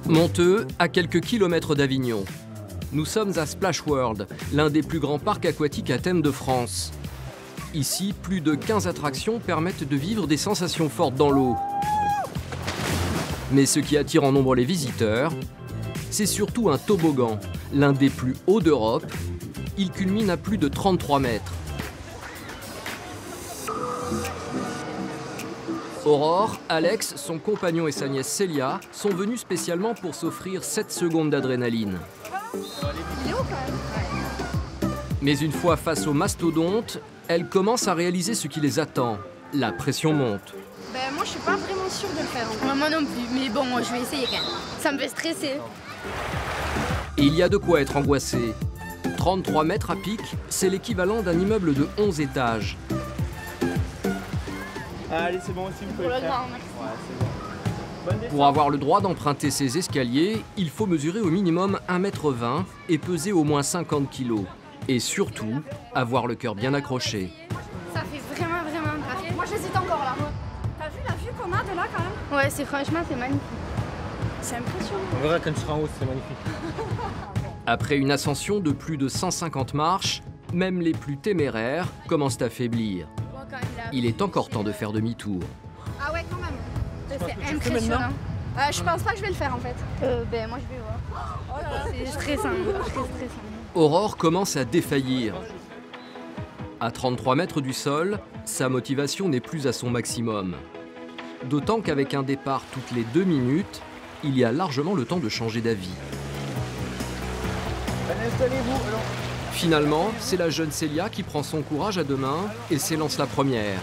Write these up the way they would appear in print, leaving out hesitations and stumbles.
Monteux, à quelques kilomètres d'Avignon. Nous sommes à Splash World, l'un des plus grands parcs aquatiques à thème de France. Ici, plus de 15 attractions permettent de vivre des sensations fortes dans l'eau. Mais ce qui attire en nombre les visiteurs, c'est surtout un toboggan, l'un des plus hauts d'Europe. Il culmine à plus de 33 mètres. Aurore, Alex, son compagnon et sa nièce Célia sont venus spécialement pour s'offrir 7 secondes d'adrénaline. Mais une fois face au mastodonte, elle commence à réaliser ce qui les attend. La pression monte. Moi, je suis pas vraiment sûre de le faire. Moi non plus, mais bon, je vais essayer quand même. Ça me fait stresser. Et il y a de quoi être angoissé. 33 mètres à pic, c'est l'équivalent d'un immeuble de 11 étages. Allez, c'est bon aussi, vous pouvez le faire. Pour avoir le droit d'emprunter ces escaliers, il faut mesurer au minimum 1,20 m et peser au moins 50 kg. Et surtout, avoir le cœur bien accroché. Ça fait vraiment peur. Moi, j'hésite encore là. T'as vu la vue qu'on a de là quand même? Ouais, franchement, c'est magnifique. C'est impressionnant. On verra quand tu seras en haut, c'est magnifique. Après une ascension de plus de 150 marches, même les plus téméraires commencent à faiblir. Il est encore temps de faire demi-tour. Ah ouais, quand même. C'est impressionnant. Je pense pas que je vais le faire en fait. Moi, je vais voir. C'est stressant, très stressant. Aurore commence à défaillir. À 33 mètres du sol, sa motivation n'est plus à son maximum. D'autant qu'avec un départ toutes les 2 minutes, il y a largement le temps de changer d'avis. Installez-vous. Finalement, c'est la jeune Célia qui prend son courage à deux mains et s'élance la première.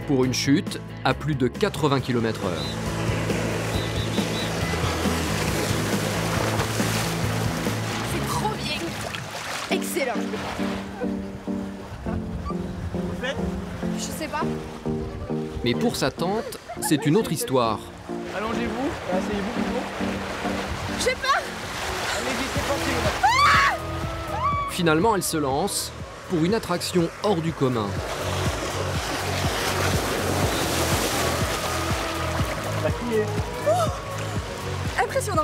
Pour une chute à plus de 80 km/h. C'est trop bien. Excellent. Vous faites? Je sais pas. Mais pour sa tante, c'est une autre histoire. Allongez-vous, asseyez-vous plutôt. J'ai peur. Allez-y, c'est parti. Finalement, elle se lance pour une attraction hors du commun. La criée. Impressionnant.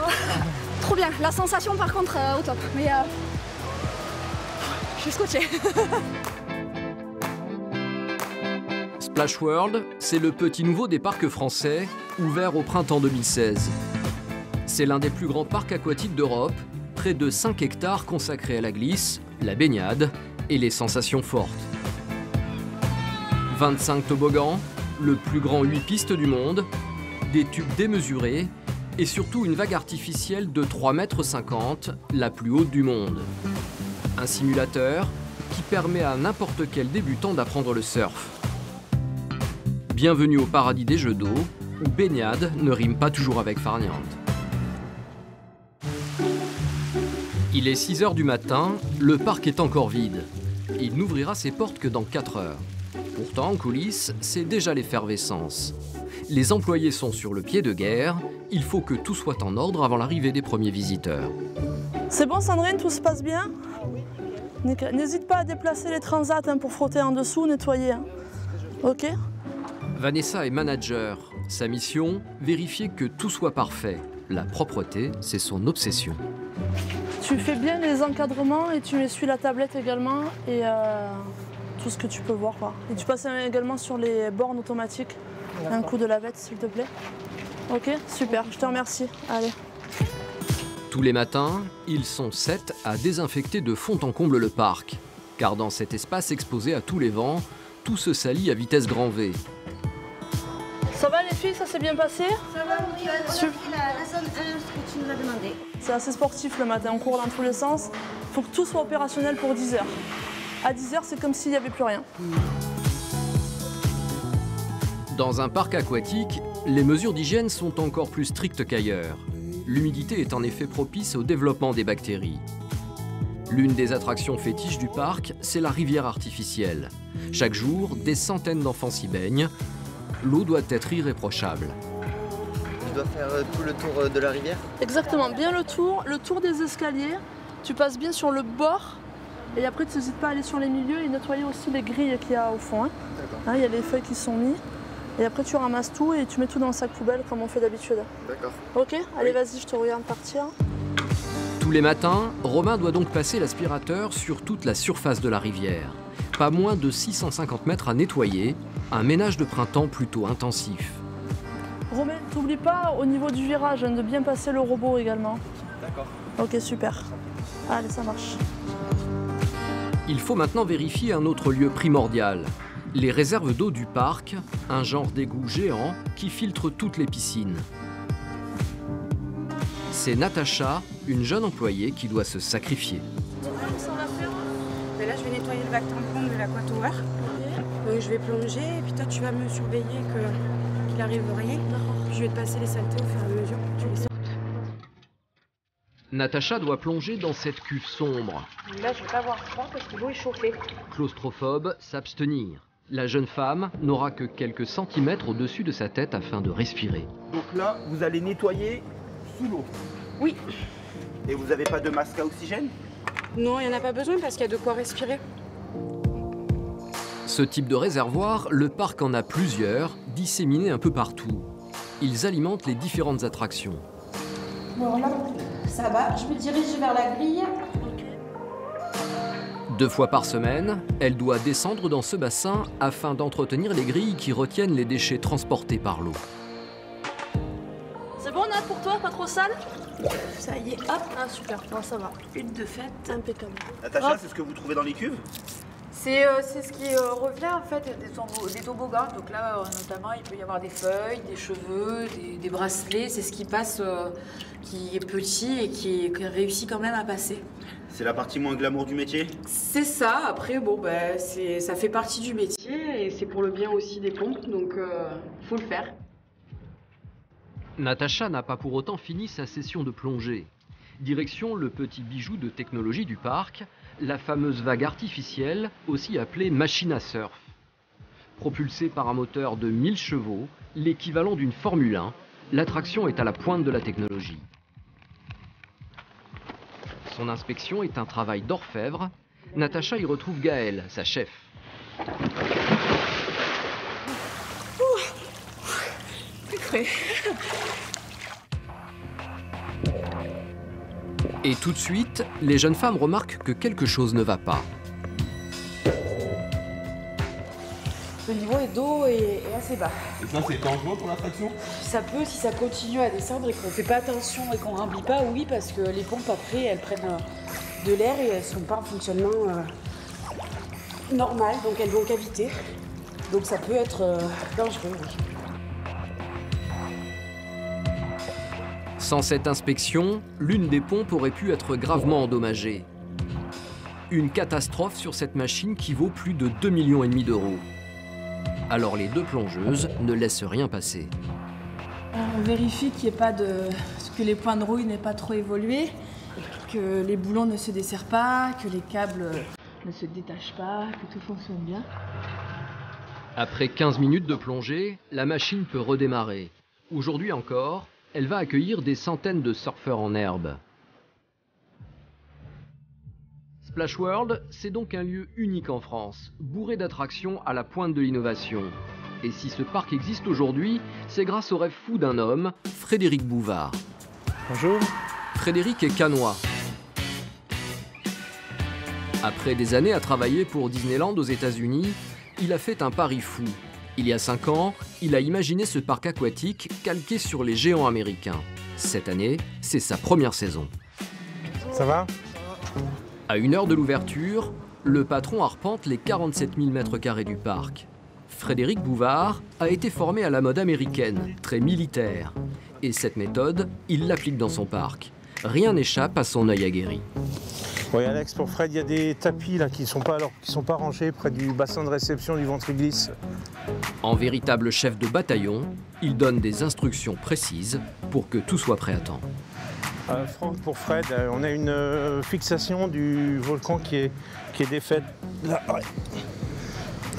Trop bien. La sensation par contre au top. Mais je suis scotchée. Splash World, c'est le petit nouveau des parcs français, ouvert au printemps 2016. C'est l'un des plus grands parcs aquatiques d'Europe, près de 5 hectares consacrés à la glisse, la baignade et les sensations fortes. 25 toboggans, le plus grand 8 pistes du monde, des tubes démesurés et surtout une vague artificielle de 3,50 m, la plus haute du monde. Un simulateur qui permet à n'importe quel débutant d'apprendre le surf. Bienvenue au paradis des jeux d'eau, où baignade ne rime pas toujours avec farniente. Il est 6 h du matin, le parc est encore vide. Il n'ouvrira ses portes que dans 4 heures. Pourtant, en coulisses, c'est déjà l'effervescence. Les employés sont sur le pied de guerre, il faut que tout soit en ordre avant l'arrivée des premiers visiteurs. C'est bon Sandrine, tout se passe bien? N'hésite pas à déplacer les transats pour frotter en dessous, nettoyer. Ok? Vanessa est manager. Sa mission, vérifier que tout soit parfait. La propreté, c'est son obsession. Tu fais bien les encadrements et tu essuies la tablette également et tout ce que tu peux voir, quoi. Et tu passes également sur les bornes automatiques. Un coup de lavette s'il te plaît. Ok, super, je te remercie. Allez. Tous les matins, ils sont 7 à désinfecter de fond en comble le parc. Car dans cet espace exposé à tous les vents, tout se salit à vitesse grand V. Ça va les filles, ça s'est bien passé? Ça va, oui, la zone 1 que tu nous as demandé. C'est assez sportif le matin, on court dans tous les sens. Il faut que tout soit opérationnel pour 10 h. À 10 h, c'est comme s'il n'y avait plus rien. Dans un parc aquatique, les mesures d'hygiène sont encore plus strictes qu'ailleurs. L'humidité est en effet propice au développement des bactéries. L'une des attractions fétiches du parc, c'est la rivière artificielle. Chaque jour, des centaines d'enfants s'y baignent. L'eau doit être irréprochable. Je dois faire tout le tour de la rivière? Exactement, bien le tour des escaliers. Tu passes bien sur le bord et après tu n'hésites pas à aller sur les milieux et nettoyer aussi les grilles qu'il y a au fond. Hein. Il y a les feuilles qui sont mises. Et après, tu ramasses tout et tu mets tout dans le sac poubelle comme on fait d'habitude. D'accord. Ok, allez, vas-y, je te regarde partir. Tous les matins, Romain doit donc passer l'aspirateur sur toute la surface de la rivière. Pas moins de 650 mètres à nettoyer, un ménage de printemps plutôt intensif. Romain, t'oublies pas au niveau du virage de bien passer le robot également. D'accord. Ok, super. Allez, ça marche. Il faut maintenant vérifier un autre lieu primordial. Les réserves d'eau du parc, un genre d'égout géant qui filtre toutes les piscines. C'est Natacha, une jeune employée qui doit se sacrifier. Mais là, je vais nettoyer le bac tampon de l'Aquatower. Donc, je vais plonger et puis toi, tu vas me surveiller qu'il n'arrive rien. Je vais te passer les saletés au fur et à mesure. Tu les sortes. Natacha doit plonger dans cette cuve sombre. Là, je ne vais pas avoir froid parce que l'eau est chauffée. Claustrophobe, s'abstenir. La jeune femme n'aura que quelques centimètres au-dessus de sa tête afin de respirer. Donc là, vous allez nettoyer sous l'eau. Oui. Et vous n'avez pas de masque à oxygène? Non, il n'y en a pas besoin parce qu'il y a de quoi respirer. Ce type de réservoir, le parc en a plusieurs, disséminés un peu partout. Ils alimentent les différentes attractions. Bon, là, ça va. Je me dirige vers la grille. 2 fois par semaine, elle doit descendre dans ce bassin afin d'entretenir les grilles qui retiennent les déchets transportés par l'eau. C'est bon, Nat, pour toi? Pas trop sale? Ça y est, hop. Ah, super, bon, ça va. Une de fête. Impeccable. Natacha, c'est ce que vous trouvez dans les cuves? C'est ce qui revient en fait des toboggans. Donc là, notamment, il peut y avoir des feuilles, des cheveux, des bracelets. C'est ce qui passe, qui est petit et qui réussit quand même à passer. C'est la partie moins glamour du métier? C'est ça. Après, bon, ben, ça fait partie du métier et c'est pour le bien aussi des pompes. Donc, faut le faire. Natacha n'a pas pour autant fini sa session de plongée. Direction le petit bijou de technologie du parc, la fameuse vague artificielle, aussi appelée machine à surf. Propulsée par un moteur de 1000 chevaux, l'équivalent d'une Formule 1, l'attraction est à la pointe de la technologie. Son inspection est un travail d'orfèvre. Natacha y retrouve Gaëlle, sa chef. Et tout de suite, les jeunes femmes remarquent que quelque chose ne va pas. Le niveau d'eau est assez bas. Et ça, c'est dangereux pour l'attraction? Ça peut, si ça continue à descendre et qu'on ne fait pas attention et qu'on ne remplit pas, oui, parce que les pompes, après, elles prennent de l'air et elles ne sont pas en fonctionnement normal, donc elles vont caviter. Donc ça peut être dangereux, oui. Sans cette inspection, l'une des pompes aurait pu être gravement endommagée. Une catastrophe sur cette machine qui vaut plus de 2,5 millions d'euros. Alors les 2 plongeuses ne laissent rien passer. On vérifie qu'il n'y ait pas que les points de rouille n'aient pas trop évolué, que les boulons ne se desserrent pas, que les câbles ne se détachent pas, que tout fonctionne bien. Après 15 minutes de plongée, la machine peut redémarrer. Aujourd'hui encore, elle va accueillir des centaines de surfeurs en herbe. Splash World, c'est donc un lieu unique en France, bourré d'attractions à la pointe de l'innovation. Et si ce parc existe aujourd'hui, c'est grâce au rêve fou d'un homme, Frédéric Bouvard. Bonjour. Frédéric est cannois. Après des années à travailler pour Disneyland aux États-Unis, il a fait un pari fou. Il y a 5 ans, il a imaginé ce parc aquatique calqué sur les géants américains. Cette année, c'est sa première saison. Ça va ? À 1 heure de l'ouverture, le patron arpente les 47 000 m² du parc. Frédéric Bouvard a été formé à la mode américaine, très militaire. Et cette méthode, il l'applique dans son parc. Rien n'échappe à son œil aguerri. Oui Alex, pour Fred, il y a des tapis là, qui sont pas rangés près du bassin de réception du ventriglisse. En véritable chef de bataillon, il donne des instructions précises pour que tout soit prêt à temps. Franck, pour Fred, on a une fixation du volcan qui est défaite. Là, ouais.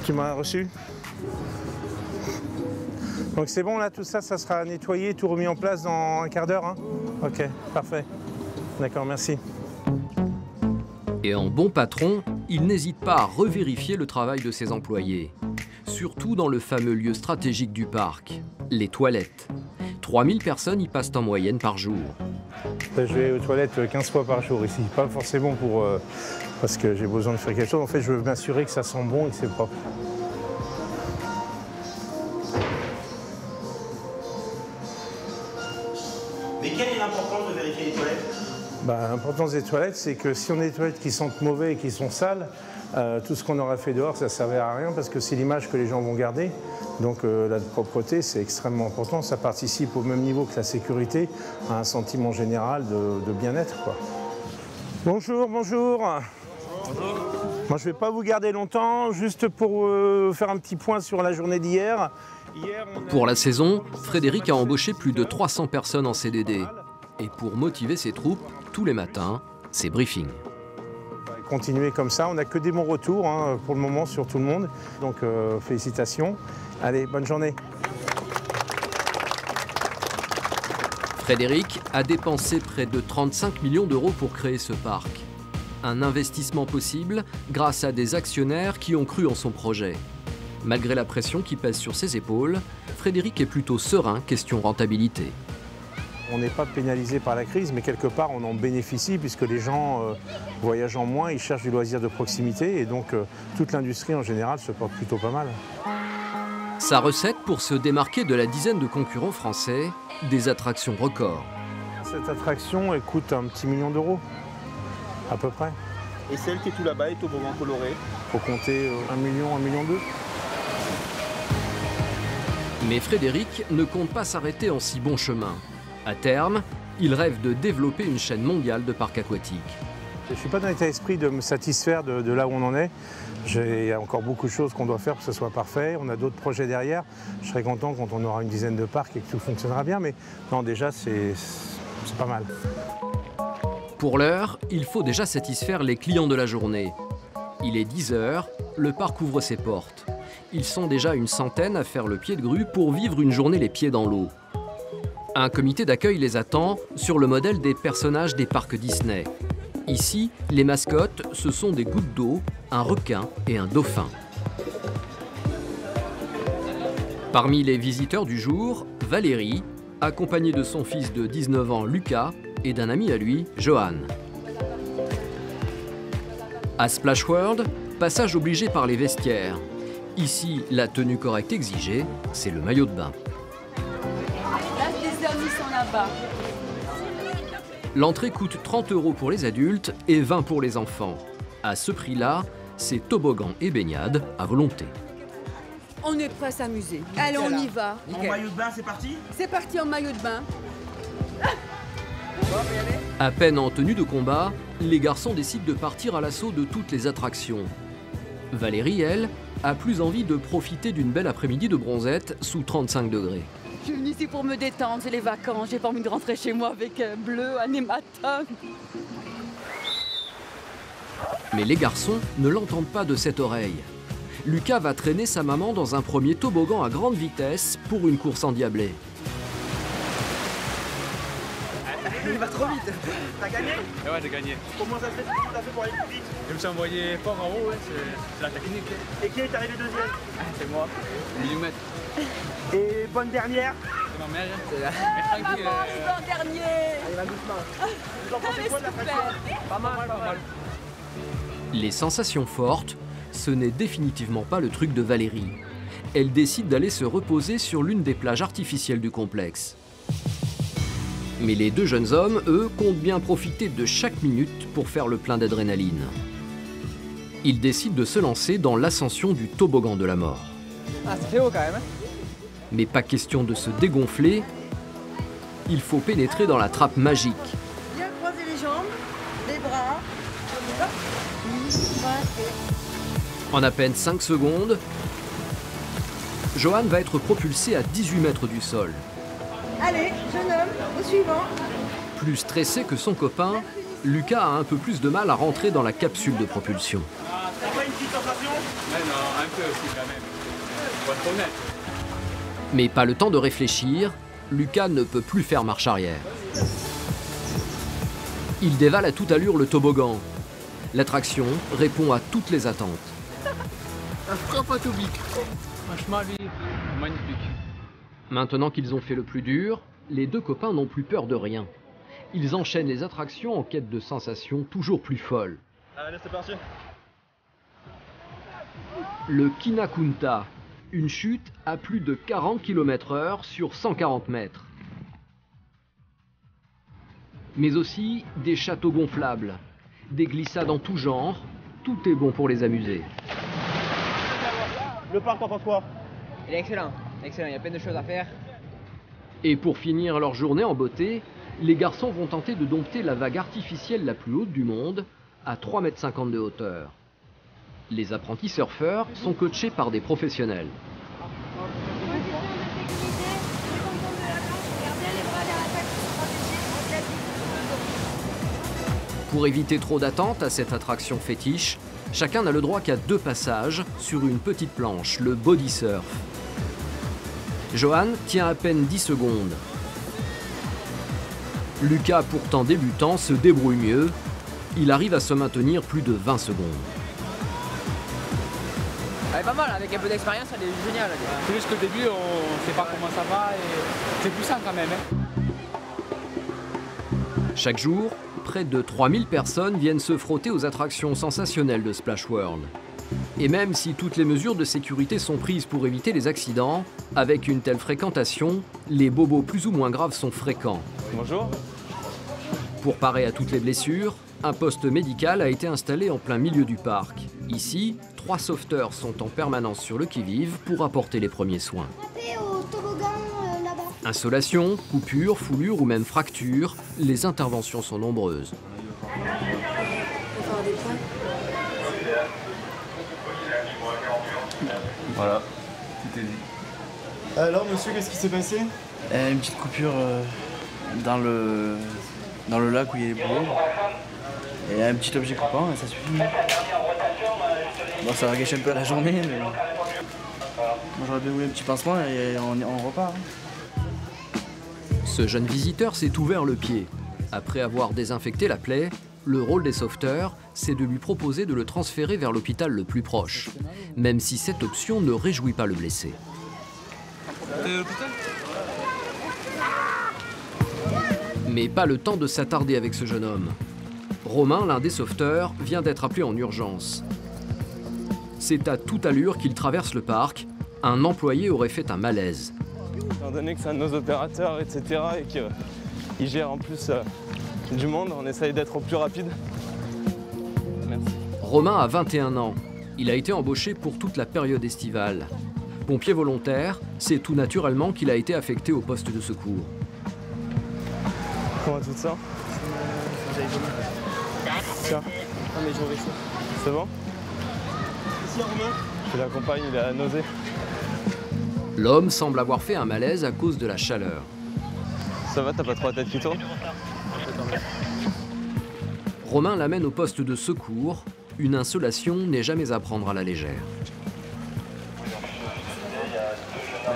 Tu m'as reçu? Donc c'est bon là, tout ça, ça sera nettoyé, tout remis en place dans un quart d'heure, hein? Ok, parfait. D'accord, merci. Et en bon patron, il n'hésite pas à revérifier le travail de ses employés. surtout dans le fameux lieu stratégique du parc, les toilettes. 3000 personnes y passent en moyenne par jour. Je vais aux toilettes 15 fois par jour ici, pas forcément parce que j'ai besoin de faire quelque chose. En fait, je veux m'assurer que ça sent bon et que c'est propre. Mais quelle est l'importance de vérifier les toilettes? L'importance des toilettes, c'est que si on a des toilettes qui sentent mauvais et qui sont sales, tout ce qu'on aura fait dehors, ça ne servait à rien parce que c'est l'image que les gens vont garder. Donc la propreté, c'est extrêmement important. Ça participe au même niveau que la sécurité à un sentiment général de bien-être, quoi. Bonjour, bonjour. Bonjour. Moi, je ne vais pas vous garder longtemps, juste pour faire un petit point sur la journée d'hier. Pour la saison, Frédéric a embauché plus de 300 personnes en CDD. Et pour motiver ses troupes, tous les matins, c'est briefing. Continuer comme ça, on n'a que des bons retours pour le moment sur tout le monde. Donc félicitations. Allez, bonne journée. Frédéric a dépensé près de 35 millions d'euros pour créer ce parc. Un investissement possible grâce à des actionnaires qui ont cru en son projet. Malgré la pression qui pèse sur ses épaules, Frédéric est plutôt serein question rentabilité. On n'est pas pénalisé par la crise, mais quelque part on en bénéficie puisque les gens voyageant moins, ils cherchent du loisir de proximité et donc toute l'industrie en général se porte plutôt pas mal. Sa recette pour se démarquer de la dizaine de concurrents français, des attractions records. Cette attraction elle coûte un petit million d'euros, à peu près. Et celle qui est tout là-bas est toboggan coloré? Faut compter 1 million, 1,2 million. Mais Frédéric ne compte pas s'arrêter en si bon chemin. À terme, il rêve de développer une chaîne mondiale de parcs aquatiques. Je ne suis pas dans l'état d'esprit de me satisfaire de là où on en est. Il y a encore beaucoup de choses qu'on doit faire pour que ce soit parfait. On a d'autres projets derrière. Je serai content quand on aura une dizaine de parcs et que tout fonctionnera bien. Mais non, déjà, c'est pas mal. Pour l'heure, il faut déjà satisfaire les clients de la journée. Il est 10 h, le parc ouvre ses portes. Ils sont déjà une centaine à faire le pied de grue pour vivre une journée les pieds dans l'eau. Un comité d'accueil les attend sur le modèle des personnages des parcs Disney. Ici, les mascottes, ce sont des gouttes d'eau, un requin et un dauphin. Parmi les visiteurs du jour, Valérie, accompagnée de son fils de 19 ans, Lucas, et d'un ami à lui, Johan. À Splash World, passage obligé par les vestiaires. Ici, la tenue correcte exigée, c'est le maillot de bain. L'entrée coûte 30 € pour les adultes et 20 pour les enfants. À ce prix-là, c'est toboggan et baignade à volonté. On est prêt à s'amuser. Allez, on y va. En maillot de bain, c'est parti? C'est parti en maillot de bain. À peine en tenue de combat, les garçons décident de partir à l'assaut de toutes les attractions. Valérie, elle, a plus envie de profiter d'une belle après-midi de bronzette sous 35 degrés. Je suis venue ici pour me détendre, c'est les vacances. J'ai pas envie de rentrer chez moi avec bleu, un hématome. Mais les garçons ne l'entendent pas de cette oreille. Lucas va traîner sa maman dans un premier toboggan à grande vitesse pour une course endiablée. Il va trop vite. T'as gagné? Ouais, j'ai gagné. Comment ça se fait? Comment t'as fait pour aller plus vite? Je me suis envoyé fort en haut, ouais, c'est la technique. Et qui est arrivé deuxième? C'est moi, millimètre. Et bonne dernière? C'est ma mère. C'est la maman, je vais en dernier. Allez, va doucement. Vous en pensez quoi de l'attraction? Pas mal, pas mal. Les sensations fortes, ce n'est définitivement pas le truc de Valérie. Elle décide d'aller se reposer sur l'une des plages artificielles du complexe. Mais les deux jeunes hommes, eux, comptent bien profiter de chaque minute pour faire le plein d'adrénaline. Ils décident de se lancer dans l'ascension du toboggan de la mort. Ah, c'est fait haut quand même. Mais pas question de se dégonfler, il faut pénétrer dans la trappe magique. Bien croiser les jambes, les bras. En à peine 5 secondes, Johan va être propulsé à 18 mètres du sol. Allez, jeune homme, au suivant. Plus stressé que son copain, Lucas a un peu plus de mal à rentrer dans la capsule de propulsion. T'as pas une petite sensation? Non, un peu aussi quand même. Faut être honnête. Mais pas le temps de réfléchir, Lucas ne peut plus faire marche arrière. Il dévale à toute allure le toboggan. L'attraction répond à toutes les attentes. Un frappe atomique. Franchement, lui, magnifique. Maintenant qu'ils ont fait le plus dur, les deux copains n'ont plus peur de rien. Ils enchaînent les attractions en quête de sensations toujours plus folles. Allez, c'est parti. Le Kinakunta, une chute à plus de 40 km/h sur 140 mètres. Mais aussi des châteaux gonflables, des glissades en tout genre, tout est bon pour les amuser. Le parc, t'en penses quoi? Il est excellent, excellent, il y a plein de choses à faire. Et pour finir leur journée en beauté, les garçons vont tenter de dompter la vague artificielle la plus haute du monde, à 3,50 m de hauteur. Les apprentis surfeurs sont coachés par des professionnels. Pour éviter trop d'attente à cette attraction fétiche, chacun n'a le droit qu'à 2 passages sur une petite planche, le body surf. Johan tient à peine 10 secondes. Lucas, pourtant débutant, se débrouille mieux. Il arrive à se maintenir plus de 20 secondes. Elle est pas mal, avec un peu d'expérience, elle est géniale. C'est juste qu'au début, on ne sait pas comment ça va et c'est puissant quand même. Chaque jour, près de 3000 personnes viennent se frotter aux attractions sensationnelles de Splash World. Et même si toutes les mesures de sécurité sont prises pour éviter les accidents, avec une telle fréquentation, les bobos plus ou moins graves sont fréquents. Bonjour. Pour parer à toutes les blessures, un poste médical a été installé en plein milieu du parc. Ici, 3 sauveteurs sont en permanence sur le qui-vive pour apporter les premiers soins. Insolation, coupure, foulure ou même fracture, les interventions sont nombreuses. Voilà, tout est dit. Alors monsieur, qu'est-ce qui s'est passé? Une petite coupure dans le lac où il y a les bouleaux. Et un petit objet coupant et ça suffit. Bon, ça va gâcher un peu la journée, mais moi j'aurais bien voulu un petit pansement et on repart. Ce jeune visiteur s'est ouvert le pied. Après avoir désinfecté la plaie, le rôle des sauveteurs, c'est de lui proposer de le transférer vers l'hôpital le plus proche, même si cette option ne réjouit pas le blessé. Mais pas le temps de s'attarder avec ce jeune homme. Romain, l'un des sauveteurs, vient d'être appelé en urgence. C'est à toute allure qu'il traverse le parc. Un employé aurait fait un malaise. Étant donné que c'est un de nos opérateurs, etc., et qu'il gère en plus du monde, on essaye d'être au plus rapide. Merci. Romain a 21 ans. Il a été embauché pour toute la période estivale. Pompier volontaire, c'est tout naturellement qu'il a été affecté au poste de secours. Comment tu te sens? Tiens. Ah mais j'aurais chaud. C'est bon? Ici Romain. Je l'accompagne, il a la nausée. L'homme semble avoir fait un malaise à cause de la chaleur. Ça va, t'as pas trop la tête qui tourne? Romain l'amène au poste de secours. Une insolation n'est jamais à prendre à la légère. D'un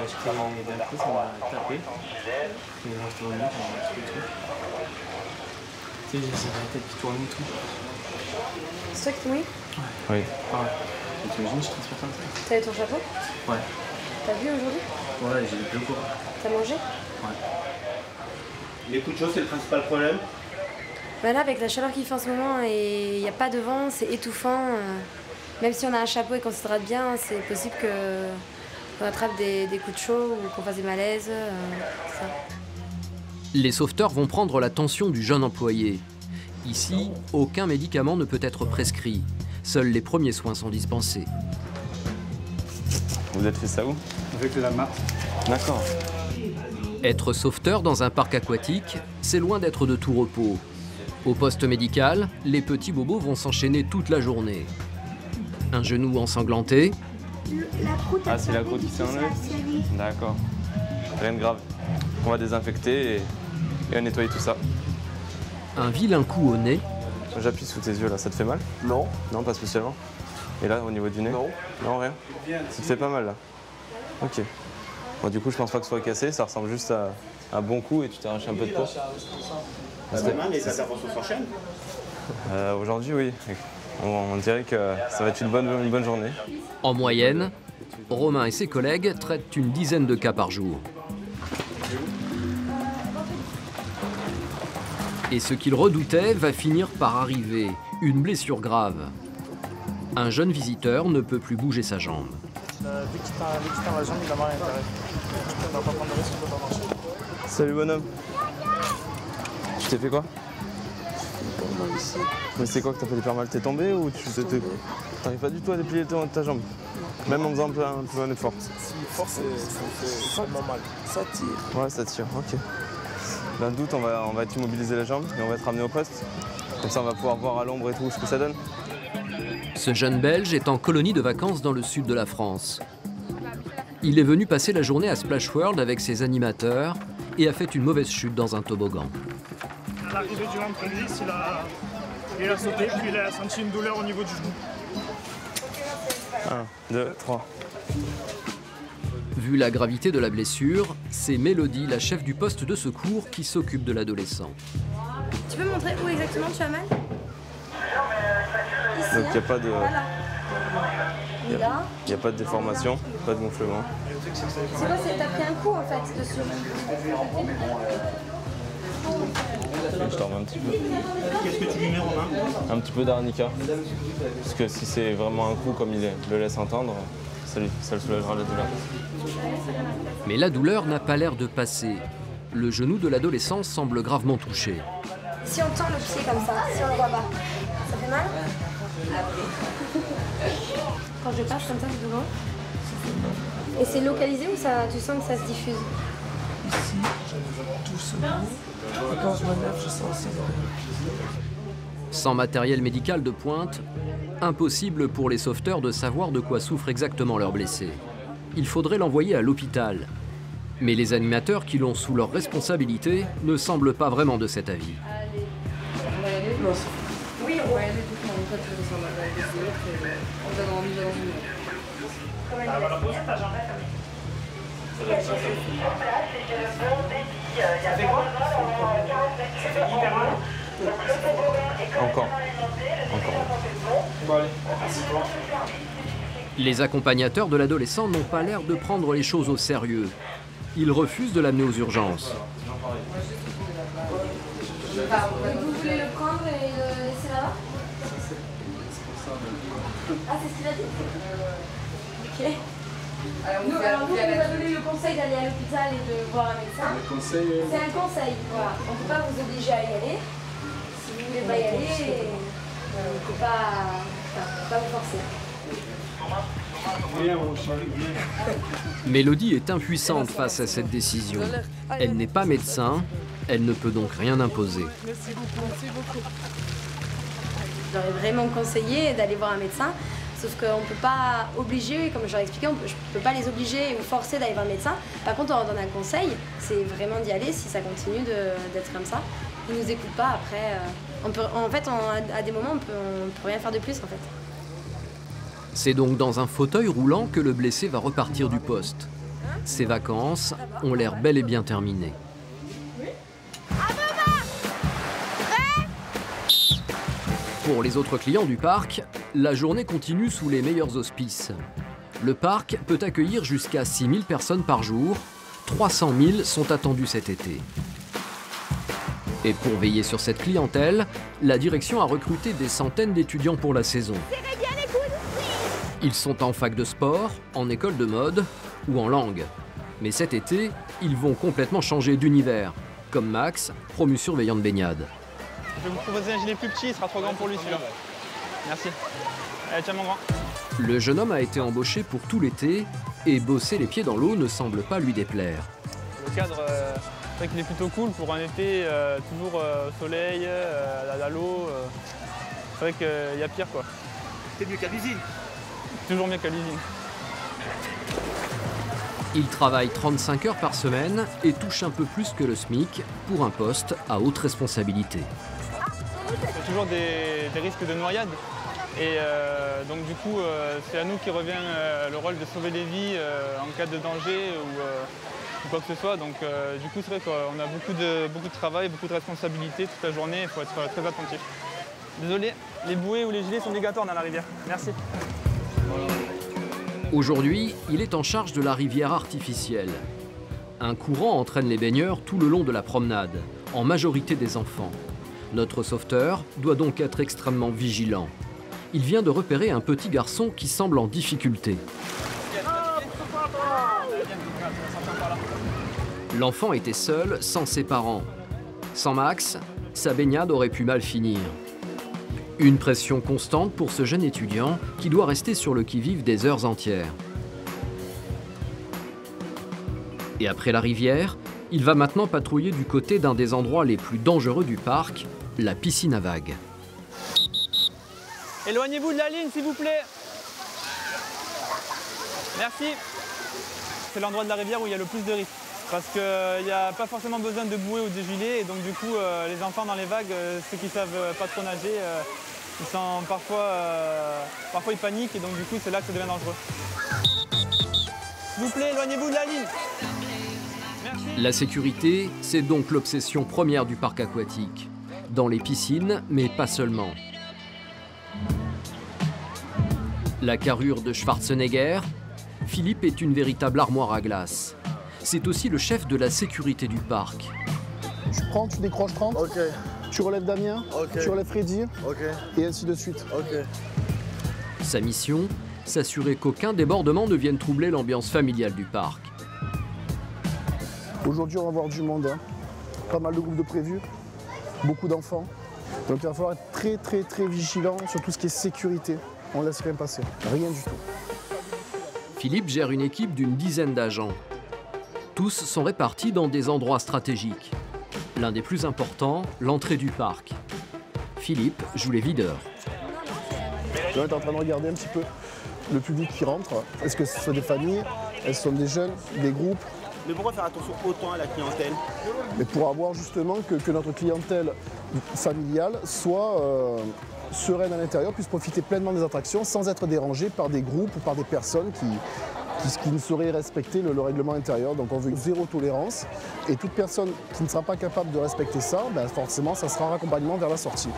coup, ça m'a tapé. Et je reste revenu, ça m'a un petit peu tout. Tu sais, j'ai la tête qui tourne et tout. C'est toi qui t'es mouillé? Oui. Ah ouais. Et t'imagines, je transpire comme ça. T'avais ton chapeau? Ouais. T'as vu aujourd'hui? Ouais, j'ai eu 2 cours. T'as mangé? Ouais. Les coups de chaud, c'est le principal problème? Bah là, avec la chaleur qu'il fait en ce moment et il n'y a pas de vent, c'est étouffant. Même si on a un chapeau et qu'on s'hydrate bien, c'est possible qu'on attrape des coups de chaud ou qu'on fasse des malaises. Ça. Les sauveteurs vont prendre la tension du jeune employé. Ici, aucun médicament ne peut être prescrit. Seuls les premiers soins sont dispensés. Vous êtes fait ça où? Avec la marque. D'accord. Être sauveteur dans un parc aquatique, c'est loin d'être de tout repos. Au poste médical, les petits bobos vont s'enchaîner toute la journée. Un genou ensanglanté. Ah, c'est la croûte qui s'est enlevée? D'accord. Rien de grave. On va désinfecter et nettoyer tout ça. Un vilain coup au nez. J'appuie sous tes yeux là, ça te fait mal? Non. Non, pas spécialement. Et là, au niveau du nez? Non. Non, rien. Ça te fait pas mal là? Ok. Bon, du coup, je pense pas que ce soit cassé, ça ressemble juste à un bon coup et tu t'es arraché un peu de peau. Demain, les interventions s'enchaînent? Aujourd'hui, oui. On dirait que ça va être une bonne journée. En moyenne, Romain et ses collègues traitent une dizaine de cas par jour. Et ce qu'ils redoutaient va finir par arriver, une blessure grave. Un jeune visiteur ne peut plus bouger sa jambe. Dès qu'il tend la jambe, il a mal à l'intérieur. Tu ne vas pas prendre de risque, tu ne peux pas marcher. Salut bonhomme. Tu t'es fait quoi? Mais c'est quoi que t'as fait hyper mal? T'es tombé ou tu t'arrives pas du tout à déplier ta jambe? Même en faisant un peu un effort? Si l'effort, c'est normal. Ça tire. Ouais, ça tire, ok. D'un doute, on va t'immobiliser la jambe et on va te ramener au poste. Comme ça, on va pouvoir voir à l'ombre et tout ce que ça donne. Ce jeune Belge est en colonie de vacances dans le sud de la France. Il est venu passer la journée à Splash World avec ses animateurs et a fait une mauvaise chute dans un toboggan. À l'arrivée du rampe glisse, il a sauté, puis il a senti une douleur au niveau du genou. 1, 2, 3. Vu la gravité de la blessure, c'est Mélodie, la chef du poste de secours, qui s'occupe de l'adolescent. Tu peux montrer où exactement tu as mal? Ici, donc il n'y a pas de... Voilà. Il n'y a pas de déformation, pas de gonflement. C'est quoi? T'as pris un coup en fait dessus. Je t'en remets un petit peu. Qu'est-ce que tu lui mets, Romain? Un petit peu d'arnica. Parce que si c'est vraiment un coup comme il le laisse entendre, ça le soulagera la douleur. Mais la douleur n'a pas l'air de passer. Le genou de l'adolescent semble gravement touché. Si on tend le pied comme ça, si on le voit pas, ça fait mal? Quand je passe comme ça, c'est devant. Et c'est localisé ou ça, tu sens que ça se diffuse? Ici, je touche ce bout. Et quand je me lève, je sens aussi. Sans matériel médical de pointe, impossible pour les sauveteurs de savoir de quoi souffre exactement leur blessé. Il faudrait l'envoyer à l'hôpital. Mais les animateurs qui l'ont sous leur responsabilité ne semblent pas vraiment de cet avis. Oui, on va y aller. Encore. Les accompagnateurs de l'adolescent n'ont pas l'air de prendre les choses au sérieux. Ils refusent de l'amener aux urgences. Vous voulez le prendre et le laisser là-bas? Ah, c'est ce qu'il a dit? Ok. Nous, on nous a donné le conseil d'aller à l'hôpital et de voir un médecin. C'est un conseil, voilà. On ne peut pas vous obliger à y aller. Si vous ne voulez pas y aller, on ne peut pas vous forcer. Mélodie est impuissante face à cette décision. Elle n'est pas médecin, elle ne peut donc rien imposer. Merci beaucoup. J'aurais vraiment conseillé d'aller voir un médecin, sauf qu'on ne peut pas obliger, comme je l'ai expliqué, je ne peux pas les obliger ou forcer d'aller voir un médecin. Par contre, on leur donne un conseil, c'est vraiment d'y aller si ça continue d'être comme ça. Ils ne nous écoutent pas, après, à des moments, on peut rien faire de plus en fait. C'est donc dans un fauteuil roulant que le blessé va repartir du poste. Ses vacances ont l'air bel et bien terminées. Pour les autres clients du parc, la journée continue sous les meilleurs auspices. Le parc peut accueillir jusqu'à 6000 personnes par jour. 300 000 sont attendus cet été. Et pour veiller sur cette clientèle, la direction a recruté des centaines d'étudiants pour la saison. Ils sont en fac de sport, en école de mode ou en langue. Mais cet été, ils vont complètement changer d'univers, comme Max, promu surveillant de baignade. Je vais vous proposer un gilet plus petit, il sera trop grand pour lui celui-là. Merci. Allez, tiens mon grand. Le jeune homme a été embauché pour tout l'été et bosser les pieds dans l'eau ne semble pas lui déplaire. Le cadre, c'est vrai qu'il est plutôt cool pour un été, toujours au soleil, à l'eau. C'est vrai qu'il y a pire quoi. C'est mieux qu'à l'usine. Toujours mieux qu'à l'usine. Il travaille 35 heures par semaine et touche un peu plus que le SMIC pour un poste à haute responsabilité. Il y a toujours des risques de noyade. Et donc du coup, c'est à nous qui revient le rôle de sauver des vies en cas de danger ou quoi que ce soit. Donc du coup, c'est vrai qu'on a beaucoup de travail, beaucoup de responsabilités toute la journée. Il faut être très attentif. Désolé, les bouées ou les gilets sont obligatoires dans la rivière. Merci. Aujourd'hui, il est en charge de la rivière artificielle. Un courant entraîne les baigneurs tout le long de la promenade, en majorité des enfants. Notre sauveteur doit donc être extrêmement vigilant. Il vient de repérer un petit garçon qui semble en difficulté. L'enfant était seul, sans ses parents. Sans Max, sa baignade aurait pu mal finir. Une pression constante pour ce jeune étudiant qui doit rester sur le qui-vive des heures entières. Et après la rivière, il va maintenant patrouiller du côté d'un des endroits les plus dangereux du parc, la piscine à vagues. Éloignez-vous de la ligne, s'il vous plaît. Merci. C'est l'endroit de la rivière où il y a le plus de risques. Parce qu'il n'y a pas forcément besoin de bouée ou de gilet. Et donc du coup, les enfants dans les vagues, ceux qui ne savent pas trop nager, ils sont parfois ils paniquent. Et donc du coup, c'est là que ça devient dangereux. S'il vous plaît, éloignez-vous de la ligne. Merci. La sécurité, c'est donc l'obsession première du parc aquatique. Dans les piscines, mais pas seulement. La carrure de Schwarzenegger, Philippe est une véritable armoire à glace. C'est aussi le chef de la sécurité du parc. Tu prends, tu décroches 30, okay. Tu relèves Damien, okay. Tu relèves Freddy, okay. Et ainsi de suite. Okay. Sa mission, s'assurer qu'aucun débordement ne vienne troubler l'ambiance familiale du parc. Aujourd'hui, on va avoir du monde, hein. Pas mal de groupes de prévus, beaucoup d'enfants. Donc il va falloir être très vigilant sur tout ce qui est sécurité. On ne laisse rien passer, rien du tout. Philippe gère une équipe d'une dizaine d'agents. Tous sont répartis dans des endroits stratégiques. L'un des plus importants, l'entrée du parc. Philippe joue les videurs. Tu es en train de regarder un petit peu le public qui rentre. Est-ce que ce sont des familles? Est-ce que ce sont des jeunes, des groupes? Mais pourquoi faire attention autant à la clientèle? Mais pour avoir justement que notre clientèle familiale soit sereine à l'intérieur, puisse profiter pleinement des attractions sans être dérangée par des groupes ou par des personnes qui ne sauraient respecter le règlement intérieur. Donc on veut zéro tolérance et toute personne qui ne sera pas capable de respecter ça, ben forcément ça sera un raccompagnement vers la sortie.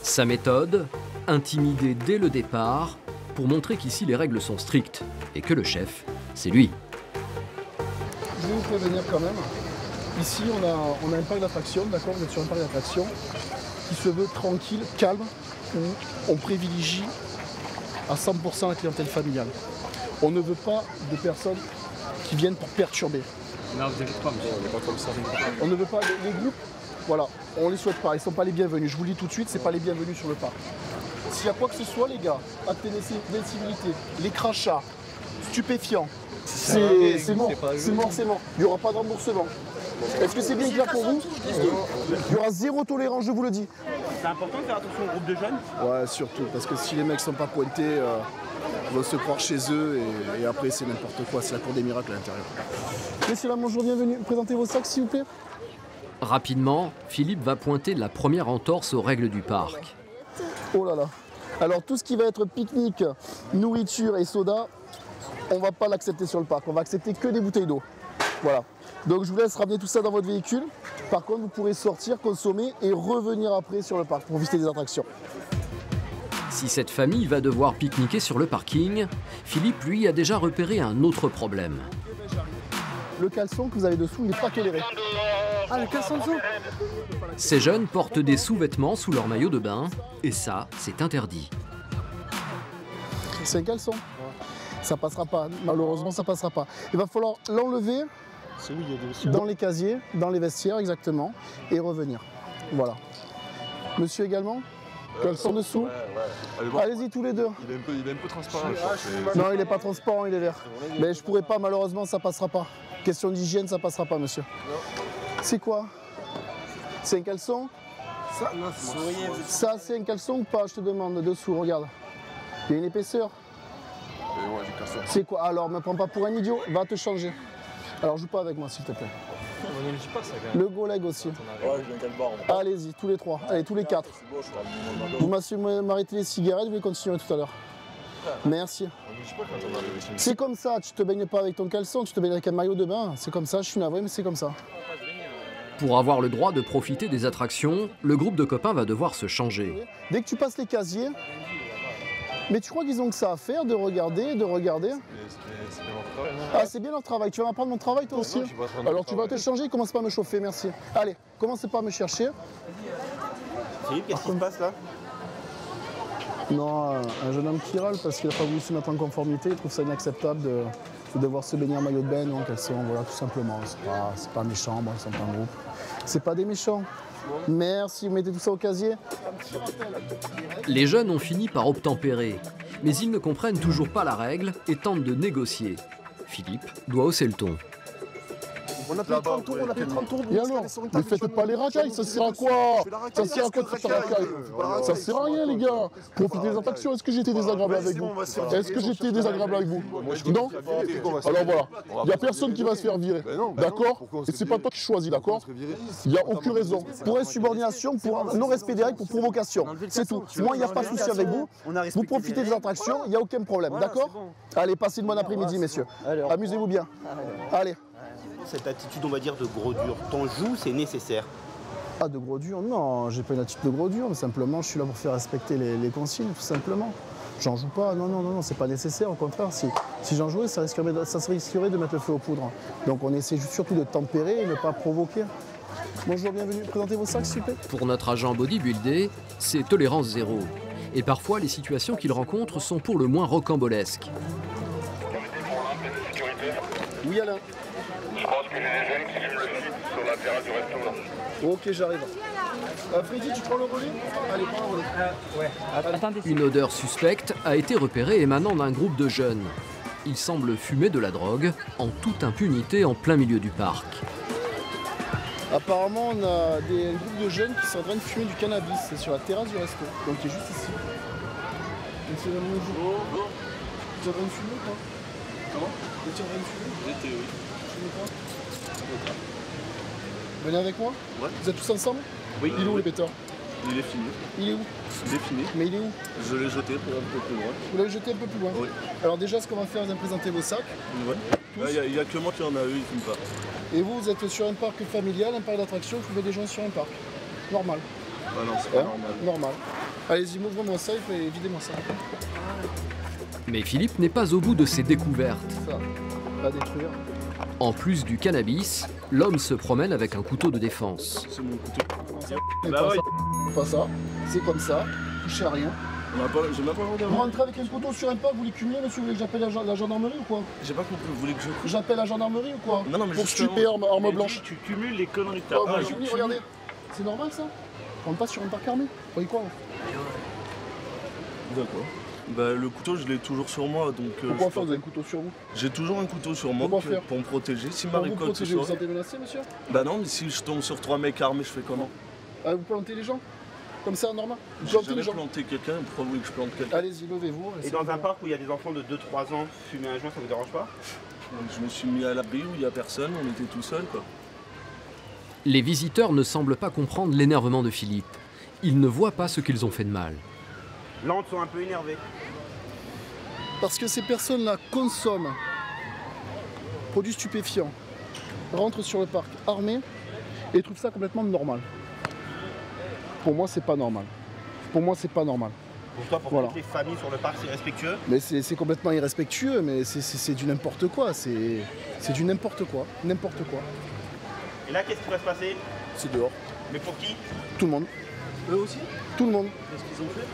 Sa méthode, intimider dès le départ pour montrer qu'ici les règles sont strictes et que le chef, c'est lui. Je vais vous prévenir quand même. Ici on a un parc d'attractions, d'accord, vous êtes sur un parc d'attractions qui se veut tranquille, calme, où on privilégie à 100% la clientèle familiale. On ne veut pas de personnes qui viennent pour perturber. Non, vous inquiétez pas, monsieur, on n'est pas comme ça. On ne veut pas les groupes, voilà, on les souhaite pas, ils ne sont pas les bienvenus. Je vous le dis tout de suite, c'est pas les bienvenus sur le parc. S'il y a quoi que ce soit, les gars, acte d'incivilité, les crachats, stupéfiants, c'est mort, c'est mort. Il n'y aura pas de remboursement. Est-ce que c'est bien clair pour vous? Il y aura zéro tolérance, je vous le dis. C'est important de faire attention au groupe de jeunes? Ouais, surtout, parce que si les mecs sont pas pointés, ils vont se croire chez eux et après c'est n'importe quoi, c'est la cour des miracles à l'intérieur. Messieurs, là, bonjour, bienvenue. Présentez vos sacs, s'il vous plaît. Rapidement, Philippe va pointer la première entorse aux règles du parc. Oh là là. Alors tout ce qui va être pique-nique, nourriture et soda, on va pas l'accepter sur le parc. On va accepter que des bouteilles d'eau. Voilà. Donc je vous laisse ramener tout ça dans votre véhicule. Par contre, vous pourrez sortir, consommer et revenir après sur le parc pour visiter des attractions. Si cette famille va devoir pique-niquer sur le parking, Philippe, lui, a déjà repéré un autre problème. Le caleçon que vous avez dessous, il n'est pas toléré. Ah, le caleçon dessous? Ces jeunes portent des sous-vêtements sous leur maillot de bain, et ça, c'est interdit. C'est un caleçon. Ça passera pas, malheureusement ça passera pas. Il va falloir l'enlever dans les casiers, dans les vestiaires exactement, et revenir. Voilà. Monsieur également? Caleçon dessous? Ouais. Allez-y tous les deux. Il est un peu transparent. Non, il n'est pas transparent, il est vert. Mais je pourrais pas, malheureusement ça passera pas. Question d'hygiène, ça passera pas, monsieur. C'est quoi? C'est un caleçon? Ça, c'est un caleçon ou pas? Je te demande, dessous, regarde. Il y a une épaisseur. C'est quoi? Alors, me prends pas pour un idiot, va te changer. Alors, joue pas avec moi, s'il te plaît. Le go-leg aussi. Allez-y, tous les trois. Allez, tous les quatre. Vous m'arrêtez les cigarettes, vous voulez continuer tout à l'heure. Merci. C'est comme ça, tu te baignes pas avec ton caleçon, tu te baignes avec un maillot de bain. C'est comme ça, je suis navré, mais c'est comme ça. Pour avoir le droit de profiter des attractions, le groupe de copains va devoir se changer. Dès que tu passes les casiers, Mais tu crois qu'ils ont que ça à faire de regarder, de regarder? C'est bien leur travail, non? Ah, c'est bien leur travail. Tu vas m'apprendre mon travail toi aussi? Alors tu vas te changer, commence pas à me chauffer, merci. Allez, commencez pas à me chercher. Philippe, qu'est-ce qui se passe là? Non, un jeune homme qui râle parce qu'il n'a pas voulu se mettre en conformité, il trouve ça inacceptable de devoir se baigner en maillot de bain, donc elles sont, voilà, tout simplement. C'est pas méchant, bon, ils sont en groupe. C'est pas des méchants. Merci, vous mettez tout ça au casier. Les jeunes ont fini par obtempérer, mais ils ne comprennent toujours pas la règle et tentent de négocier. Philippe doit hausser le ton. On a fait 30 tours, on a fait 30 tours. Et alors? Ne faites pas les racailles, ça sert à quoi? Ça sert à quoi de faire racaille? Ça sert à rien, les gars. Profitez des attractions. Est-ce que j'étais désagréable avec vous? Est-ce que j'étais désagréable avec vous? Non? Alors voilà, il n'y a personne qui va se faire virer. D'accord? Et c'est pas toi qui choisis, d'accord? Il n'y a aucune raison. Pour insubordination, pour non-respect des règles, pour provocation. C'est tout. Moi, il n'y a pas de souci avec vous. Vous profitez des attractions, il n'y a aucun problème. D'accord? Allez, passez une bonne après-midi, messieurs. Amusez-vous bien. Allez. Cette attitude, on va dire, de gros dur, t'en joues, c'est nécessaire? Ah, de gros dur? Non, j'ai pas une attitude de gros dur, mais simplement, je suis là pour faire respecter les consignes, tout simplement. J'en joue pas, non, c'est pas nécessaire, au contraire. Si j'en jouais, ça risquerait de mettre le feu aux poudres. Donc on essaie surtout de tempérer et ne pas provoquer. Bonjour, bienvenue, présentez vos sacs, s'il vous plaît. Pour notre agent bodybuildé, c'est tolérance zéro. Et parfois, les situations qu'il rencontre sont pour le moins rocambolesques. Oui, Alain. Je pense que j'ai des jeunes qui fument le site sur la terrasse du resto là. Ok, j'arrive. Freddy, tu prends le relais? Allez, prends le relais. Ouais. Attendez. Une odeur suspecte a été repérée émanant d'un groupe de jeunes. Ils semblent fumer de la drogue en toute impunité en plein milieu du parc. Apparemment, on a un groupe de jeunes qui sont en train de fumer du cannabis. C'est sur la terrasse du resto, donc qui est juste ici. Tu es en train de fumer ou pas? Comment? Tu es en train de fumer? J'étais, oui. Venez avec moi? Ouais. Vous êtes tous ensemble? Oui. Il est où le pétard? Il est fini. Il est où? Il est fini. Mais il est où? Je l'ai jeté un peu plus loin. Vous l'avez jeté un peu plus loin? Oui. Alors déjà, ce qu'on va faire, c'est présenter vos sacs. Ouais. Il n'y a que moi qui en a eu, ils ne fument pas. Et vous êtes sur un parc familial, un parc d'attractions, vous trouvez des gens sur un parc. Normal. Ah non, c'est pas normal. Normal. Allez-y, ouvrez-moi ça et videz-moi ça. Mais Philippe n'est pas au bout de ses découvertes. Ça, à détruire. En plus du cannabis, l'homme se promène avec un couteau de défense. C'est mon couteau. Pas ça, c'est comme ça, touchez à rien. J'ai même pas regardé. Vous rentrez avec un couteau sur un parc, vous voulez cumuler, monsieur? Vous voulez que j'appelle la gendarmerie ou quoi? J'ai pas compris, vous voulez que je... J'appelle la gendarmerie ou quoi? Non, mais pour stupé, arme blanche. Tu cumules les conneries que t'as. Regardez, c'est normal ça? On passe sur un parc armé. Vous voyez quoi? D'accord. Bah, le couteau, je l'ai toujours sur moi, donc... Pourquoi faire? Vous avez un couteau sur vous? J'ai toujours un couteau sur moi pour me protéger. Si m'arrive quoi que ce soit... Vous vous sentez menacé, monsieur? Bah non, mais si je tombe sur 3 mecs armés, je fais comment? Vous plantez les gens? Comme ça, normal? Vous J'ai plantez jamais les gens? planté quelqu'un, pourquoi vous voulez que je plante quelqu'un? Allez-y, levez-vous. Et dans un parc où il y a des enfants de 2-3 ans, fumer un joint, ça vous dérange pas? Je me suis mis à l'abri où il n'y a personne, on était tout seul, quoi. Les visiteurs ne semblent pas comprendre l'énervement de Philippe. Ils ne voient pas ce qu'ils ont fait de mal. Là, on sont un peu énervés. Parce que ces personnes-là consomment produits stupéfiants, rentrent sur le parc armés et trouvent ça complètement normal. Pour moi, c'est pas normal. Pour moi, c'est pas normal. Pour toi, pour toutes les familles sur le parc, c'est irrespectueux? Mais c'est complètement irrespectueux, mais c'est du n'importe quoi. C'est du n'importe quoi. N'importe quoi. Et là, qu'est-ce qui va se passer? C'est dehors. Mais pour qui? Tout le monde. Eux aussi? Tout le monde. Qu'est-ce qu'ils ont fait?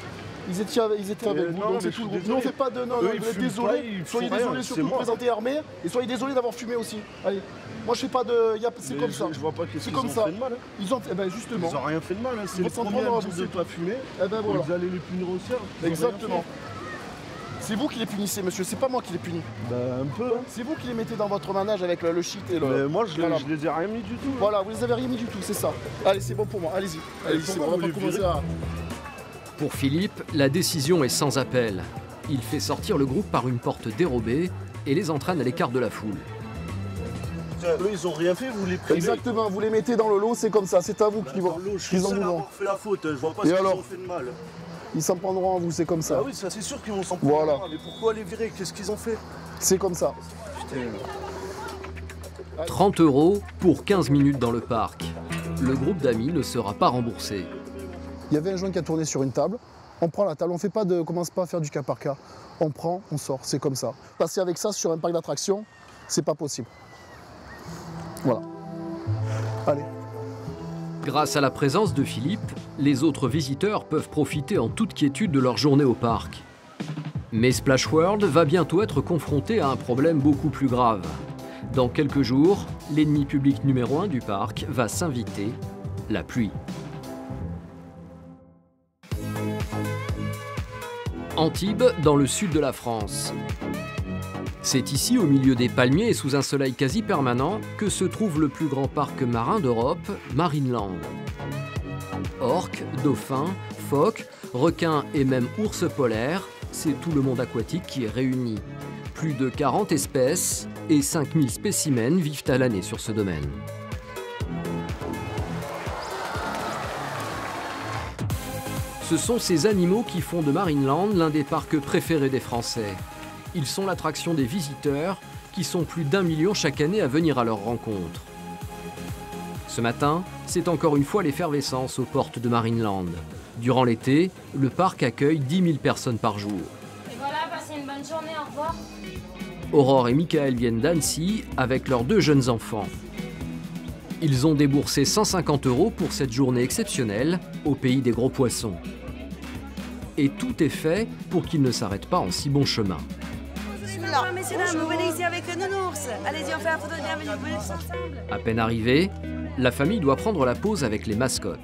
Ils étaient avec vous, donc c'est tout le groupe. Nous on fait pas de... Non, vous êtes désolés, soyez désolés surtout de vous présenter armés, et soyez désolés d'avoir fumé aussi. Allez, moi je fais pas de... C'est comme ça. Je vois pas qu'est-ce qu'ils ont fait de mal. Ils ont... Eh ben justement. Ils ont rien fait de mal, c'est les premiers à dire de pas fumer. Eh ben voilà. Vous allez les punir au cerf. Exactement. C'est vous qui les punissez, monsieur, c'est pas moi qui les punis. Bah un peu. C'est vous qui les mettez dans votre manège avec le shit et le... Mais moi je les ai rien mis du tout. Voilà, vous les avez rien mis du tout, c'est ça. Allez, c'est bon pour moi, allez-y. Allez-y, c'est bon, on va pas commencer à... Pour Philippe, la décision est sans appel. Il fait sortir le groupe par une porte dérobée et les entraîne à l'écart de la foule. Eux, ils ont rien fait, vous les prenez. Exactement, vous les mettez dans le lot, c'est comme ça, c'est à vous qu'ils vont. Ils ont fait la faute, je vois pas ce qu'ils ont fait de mal. Ils s'en prendront à vous, c'est comme ça. Ah oui, ça c'est sûr qu'ils vont s'en prendre. Voilà. Mais pourquoi les virer? Qu'est-ce qu'ils ont fait? C'est comme ça. Putain. 30 € pour 15 minutes dans le parc. Le groupe d'amis ne sera pas remboursé. Il y avait un joint qui a tourné sur une table. On prend la table, on fait pas de, commence pas à faire du cas par cas. On prend, on sort, c'est comme ça. Passer avec ça sur un parc d'attractions, c'est pas possible. Voilà. Allez. Grâce à la présence de Philippe, les autres visiteurs peuvent profiter en toute quiétude de leur journée au parc. Mais Splash World va bientôt être confronté à un problème beaucoup plus grave. Dans quelques jours, l'ennemi public numéro 1 du parc va s'inviter, la pluie. Antibes, dans le sud de la France. C'est ici, au milieu des palmiers et sous un soleil quasi permanent, que se trouve le plus grand parc marin d'Europe, Marineland. Orques, dauphins, phoques, requins et même ours polaires, c'est tout le monde aquatique qui est réuni. Plus de 40 espèces et 5000 spécimens vivent à l'année sur ce domaine. Ce sont ces animaux qui font de Marineland l'un des parcs préférés des Français. Ils sont l'attraction des visiteurs, qui sont plus d'1 million chaque année à venir à leur rencontre. Ce matin, c'est encore une fois l'effervescence aux portes de Marineland. Durant l'été, le parc accueille 10 000 personnes par jour. Et voilà, passez une bonne journée, au revoir. Aurore et Michael viennent d'Annecy avec leurs 2 jeunes enfants. Ils ont déboursé 150 € pour cette journée exceptionnelle au pays des gros poissons. Et tout est fait pour qu'ils ne s'arrêtent pas en si bon chemin. Bonjour, messieurs, dames, vous venez ici avec le nounours. Allez-y, on fait la photo de bienvenue, vous venez tous ensemble. À peine arrivés, la famille doit prendre la pause avec les mascottes.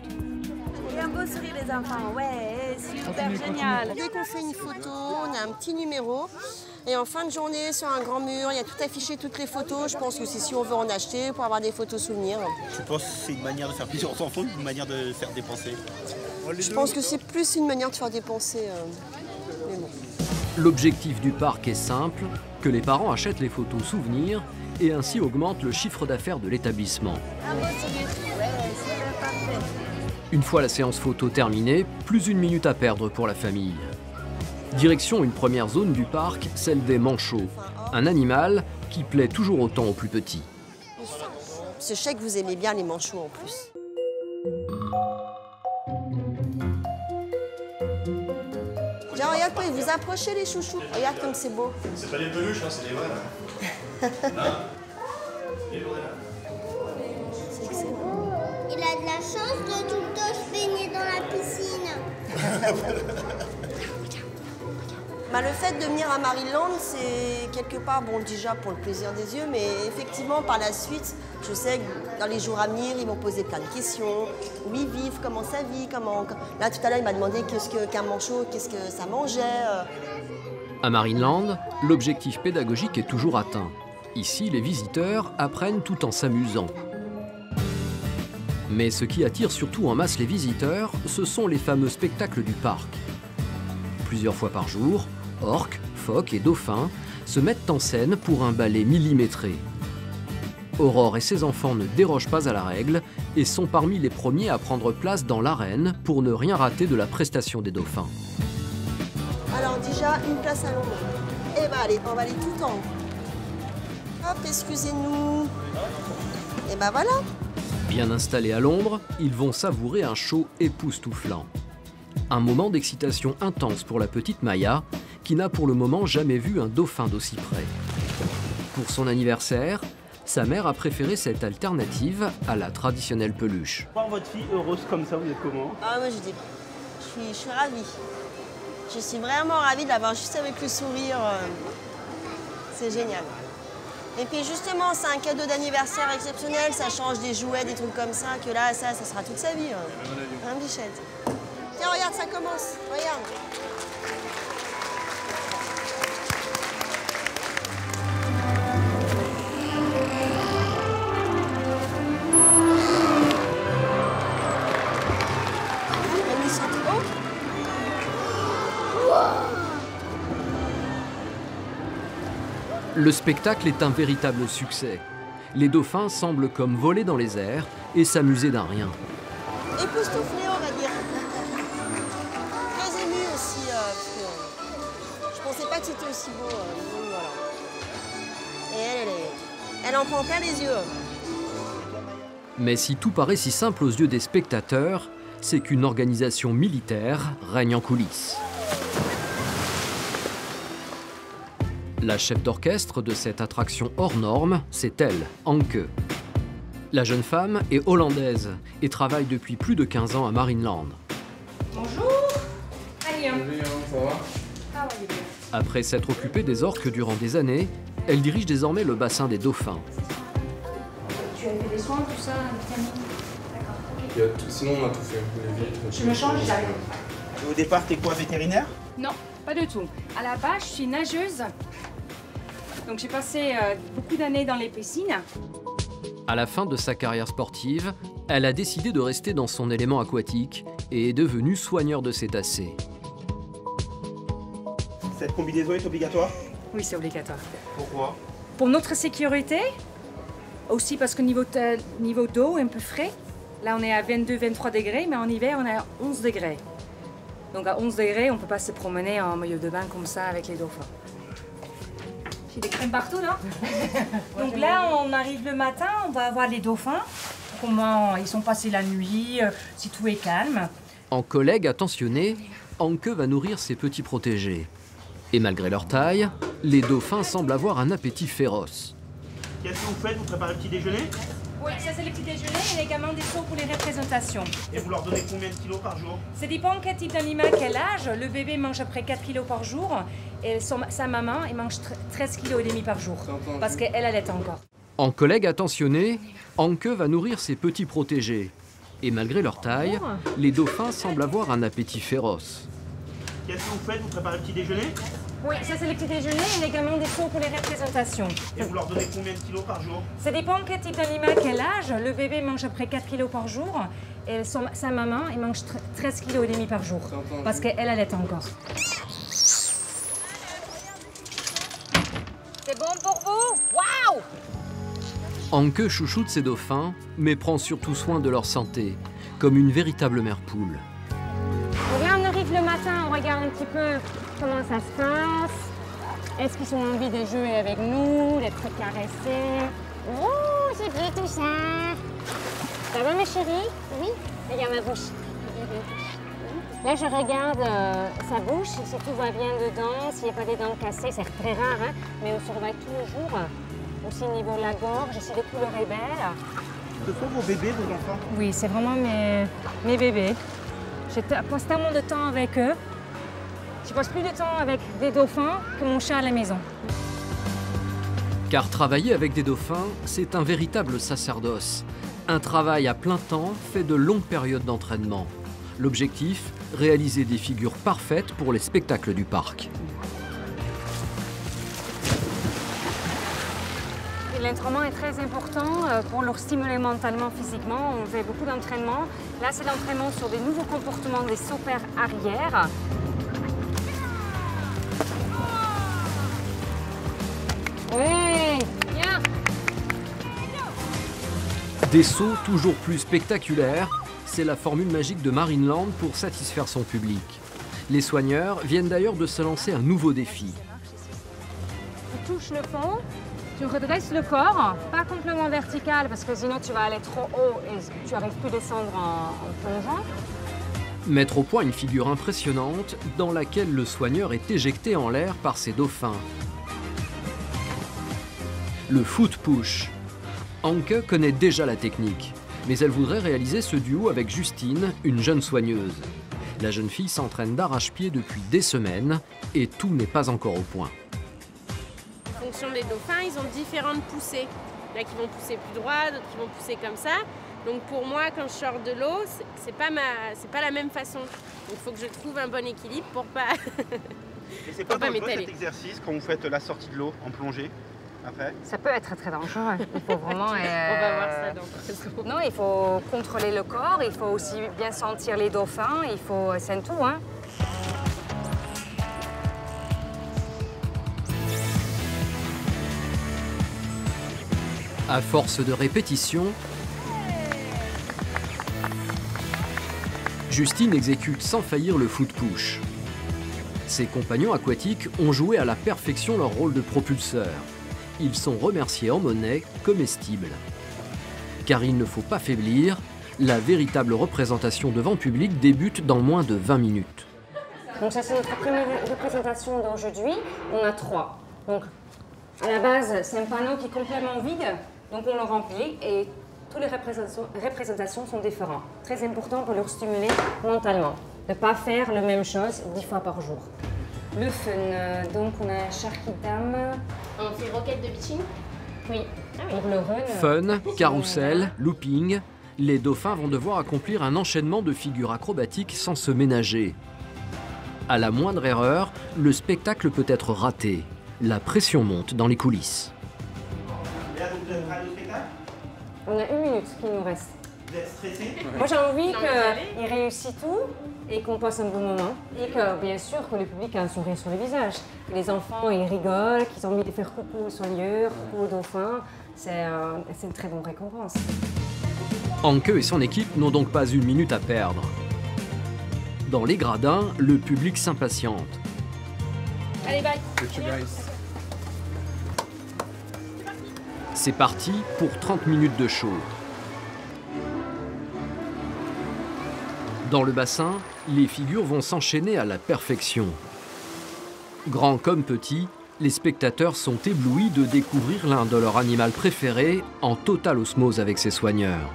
Et un beau sourire, les enfants, ouais, super génial. Dès qu'on fait une photo, on a un petit numéro. Et en fin de journée, sur un grand mur, il y a tout affiché, toutes les photos. Je pense que c'est si on veut en acheter pour avoir des photos souvenirs. Je pense que c'est une manière de faire plaisir aux enfants, une manière de faire dépenser. Je pense que c'est plus une manière de faire dépenser. Mais bon. L'objectif du parc est simple, que les parents achètent les photos souvenirs et ainsi augmentent le chiffre d'affaires de l'établissement. Un beau sourire, ouais, c'est parfait. Une fois la séance photo terminée, plus d'une minute à perdre pour la famille. Direction une première zone du parc, celle des manchots, un animal qui plaît toujours autant aux plus petits. Je sais que vous aimez bien les manchots en plus. Tiens, regarde, vous approchez les chouchous. Regarde comme c'est beau. C'est pas des peluches, hein, c'est des vrais. C'est excellent. Il a de la chance de tout le temps se baigner dans la piscine. Bah, le fait de venir à Marineland, c'est quelque part, bon, déjà pour le plaisir des yeux, mais effectivement, par la suite, je sais que dans les jours à venir, ils vont poser plein de questions. Où ils vivent, comment ça vit, comment... Là, tout à l'heure, il m'a demandé qu'est-ce qu'un manchot, qu'est-ce que ça mangeait. À Marineland, l'objectif pédagogique est toujours atteint. Ici, les visiteurs apprennent tout en s'amusant. Mais ce qui attire surtout en masse les visiteurs, ce sont les fameux spectacles du parc. Plusieurs fois par jour, orques, phoques et dauphins se mettent en scène pour un ballet millimétré. Aurore et ses enfants ne dérogent pas à la règle et sont parmi les premiers à prendre place dans l'arène pour ne rien rater de la prestation des dauphins. Alors déjà, une place à l'ombre. Eh ben allez, on va aller tout en haut. Hop, excusez-nous. Et ben voilà. Bien installés à l'ombre, ils vont savourer un show époustouflant. Un moment d'excitation intense pour la petite Maya, qui n'a pour le moment jamais vu un dauphin d'aussi près. Pour son anniversaire, sa mère a préféré cette alternative à la traditionnelle peluche. Voir votre fille heureuse comme ça, vous êtes comment? Ah moi je suis ravie. Je suis vraiment ravie de l'avoir juste avec le sourire. C'est génial. Et puis justement, c'est un cadeau d'anniversaire exceptionnel, ça change des jouets, des trucs comme ça, que là, ça sera toute sa vie. Hein, Bichette? Tiens, regarde, ça commence. Regarde. Elle est sortie haut. Le spectacle est un véritable succès. Les dauphins semblent comme voler dans les airs et s'amuser d'un rien. Époustouflé, on va dire. Très ému aussi, parce que je pensais pas que c'était aussi beau. Donc voilà. Et elle en prend plein les yeux. Mais si tout paraît si simple aux yeux des spectateurs, c'est qu'une organisation militaire règne en coulisses. La chef d'orchestre de cette attraction hors norme, c'est elle, Anke. La jeune femme est hollandaise et travaille depuis plus de 15 ans à Marineland. Bonjour. Allez, ça va? Ah ouais, bien. Après s'être occupée des orques durant des années, elle dirige désormais le bassin des dauphins. Tu as fait des soins, tout ça, vitamines? D'accord. Sinon, on a tout fait. Les vitres. Je me change, j'arrive. Au départ, t'es quoi, vétérinaire? Non, pas du tout. À la base, je suis nageuse. Donc j'ai passé beaucoup d'années dans les piscines. À la fin de sa carrière sportive, elle a décidé de rester dans son élément aquatique et est devenue soigneur de cétacés. Cette combinaison est obligatoire? Oui, c'est obligatoire. Pourquoi? Pour notre sécurité, aussi parce que niveau d'eau, un peu frais. Là, on est à 22-23 degrés, mais en hiver, on est à 11 degrés. Donc à 11 degrés, on ne peut pas se promener en maillot de bain comme ça avec les dauphins. J'ai des crèmes partout, non? Donc là, on arrive le matin, on va voir les dauphins, comment ils sont passés la nuit, si tout est calme. En collègue attentionné, Anke va nourrir ses petits protégés. Et malgré leur taille, les dauphins semblent avoir un appétit féroce. Qu'est-ce que vous faites? Vous préparez le petit déjeuner? Oui, ça c'est le petit déjeuner et également des seaux pour les représentations. Et vous leur donnez combien de kilos par jour? Ça dépend quel type d'animal, quel âge. Le bébé mange à peu près 4 kilos par jour et sa maman elle mange 13 kilos et demi par jour parce qu'elle allait encore. En collègue attentionné, Anke va nourrir ses petits protégés. Et malgré leur taille, les dauphins semblent avoir un appétit féroce. Qu'est-ce que vous faites? Vous préparez le petit déjeuner? Oui, ça c'est le petit déjeuner et également des seaux pour les représentations. Et vous leur donnez combien de kilos par jour? Ça dépend quel type d'animal, quel âge. Le bébé mange à peu près 4 kilos par jour et sa maman elle mange 13 kilos et demi par jour parce qu'elle allait encore. C'est bon pour vous? Waouh! Anke chouchoute ses dauphins, mais prend surtout soin de leur santé, comme une véritable mère poule. Là, on arrive le matin, on regarde un petit peu comment ça se passe. Est-ce qu'ils ont envie de jouer avec nous, d'être caressés? Oh, c'est bien tout ça! Ça va, ma chérie? Oui? Regarde ma bouche. Là, je regarde sa bouche, si tout va bien dedans, s'il n'y a pas des dents cassées, c'est très rare, hein, mais on surveille toujours. Aussi au niveau de la gorge, si les couleurs est belle. Ce sont vos bébés, vos enfants? Oui, c'est vraiment mes bébés. Je passe tellement de temps avec eux. Je passe plus de temps avec des dauphins que mon chat à la maison. Car travailler avec des dauphins, c'est un véritable sacerdoce. Un travail à plein temps fait de longues périodes d'entraînement. L'objectif, réaliser des figures parfaites pour les spectacles du parc. L'entraînement est très important pour leur stimuler mentalement, physiquement. On fait beaucoup d'entraînement. Là, c'est l'entraînement sur des nouveaux comportements des sauts pairs arrière. Oui, bien. Des sauts toujours plus spectaculaires, c'est la formule magique de Marineland pour satisfaire son public. Les soigneurs viennent d'ailleurs de se lancer un nouveau défi. Tu touches le fond. Tu redresses le corps, pas complètement vertical parce que sinon tu vas aller trop haut et tu n'arrives plus à descendre en plongeant. Mettre au point une figure impressionnante dans laquelle le soigneur est éjecté en l'air par ses dauphins. Le foot push. Anke connaît déjà la technique, mais elle voudrait réaliser ce duo avec Justine, une jeune soigneuse. La jeune fille s'entraîne d'arrache-pied depuis des semaines et tout n'est pas encore au point. En fonction des dauphins, ils ont différentes poussées. Il y en a qui vont pousser plus droit, d'autres qui vont pousser comme ça. Donc pour moi, quand je sors de l'eau, c'est pas la même façon. Donc il faut que je trouve un bon équilibre pour pas Et c'est pas dangereux cet exercice quand vous faites la sortie de l'eau en plongée après? Ça peut être très dangereux. Il faut vraiment... On va voir ça dans Non, il faut contrôler le corps, il faut aussi bien sentir les dauphins, c'est un tout, hein. À force de répétition, Justine exécute sans faillir le foot push. Ses compagnons aquatiques ont joué à la perfection leur rôle de propulseurs. Ils sont remerciés en monnaie comestible. Car il ne faut pas faiblir, la véritable représentation devant public débute dans moins de 20 minutes. Donc ça c'est notre première représentation d'aujourd'hui. On a 3. Donc à la base c'est un panneau qui est complètement vide, donc on le remplit et toutes les représentations sont différentes. Très important pour leur stimuler mentalement. De ne pas faire la même chose 10 fois par jour. Le fun, donc on a Sharkidam. On fait roquette de pitching? Oui, pour le run. Fun, carrousel, looping, les dauphins vont devoir accomplir un enchaînement de figures acrobatiques sans se ménager. À la moindre erreur, le spectacle peut être raté. La pression monte dans les coulisses. On a 1 minute qui nous reste. Vous êtes stressé? Moi j'ai envie qu'ils réussissent tout et qu'on passe un bon moment. Et que bien sûr que le public a un sourire sur le visage. Que les enfants ils rigolent, qu'ils ont envie de faire coucou aux soigneurs, coucou aux dauphins. C'est une très bonne récompense. Anke et son équipe n'ont donc pas 1 minute à perdre. Dans les gradins, le public s'impatiente. Allez, bye. C'est parti pour 30 minutes de show. Dans le bassin, les figures vont s'enchaîner à la perfection. Grands comme petits, les spectateurs sont éblouis de découvrir l'un de leurs animaux préférés en totale osmose avec ses soigneurs.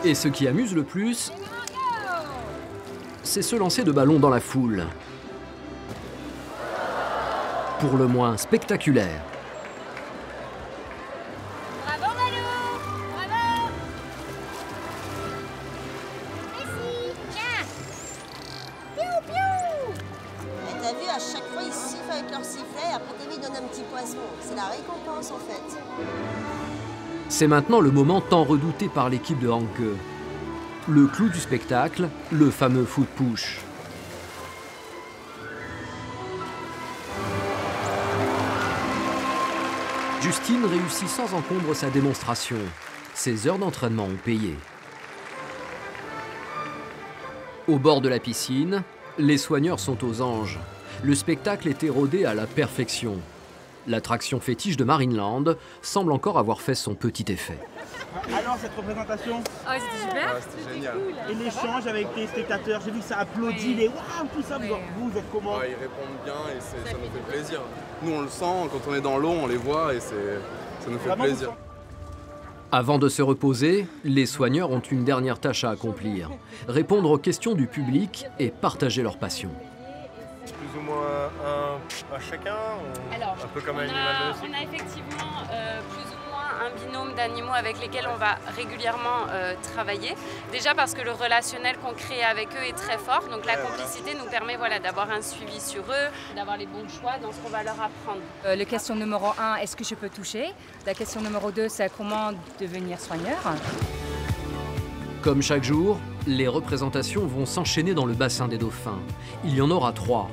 Et ce qui amuse le plus, c'est se lancer de ballons dans la foule. Pour le moins spectaculaire. Bravo Malou! Bravo! Merci! Tiens! Piou piou! Et t'as vu, à chaque fois ils sifflent avec leur sifflet, après t'as vu ils donnent un petit poisson. C'est la récompense en fait. C'est maintenant le moment tant redouté par l'équipe de Anke. Le clou du spectacle, le fameux foot push. Justine réussit sans encombre sa démonstration. Ses heures d'entraînement ont payé. Au bord de la piscine, les soigneurs sont aux anges. Le spectacle est érodé à la perfection. L'attraction fétiche de Marineland semble encore avoir fait son petit effet. Alors cette représentation? Oh, c'était super. Ouais, c'était génial. Et l'échange avec les spectateurs, j'ai vu que ça applaudit, les waouh, tout ça, vous êtes comment? Ouais, ils répondent bien et ça nous fait plaisir. Nous on le sent, quand on est dans l'eau, on les voit et ça nous fait plaisir. Avant de se reposer, les soigneurs ont une dernière tâche à accomplir. Répondre aux questions du public et partager leur passion. Plus ou moins un à chacun, Alors, un peu comme un animal on a effectivement plus ou moins un binôme d'animaux avec lesquels on va régulièrement travailler. Déjà parce que le relationnel qu'on crée avec eux est très fort, donc la complicité nous permet d'avoir un suivi sur eux, d'avoir les bons choix dans ce qu'on va leur apprendre. La question numéro 1, est-ce que je peux toucher? La question numéro 2, c'est comment devenir soigneur? Comme chaque jour, les représentations vont s'enchaîner dans le bassin des dauphins. Il y en aura 3.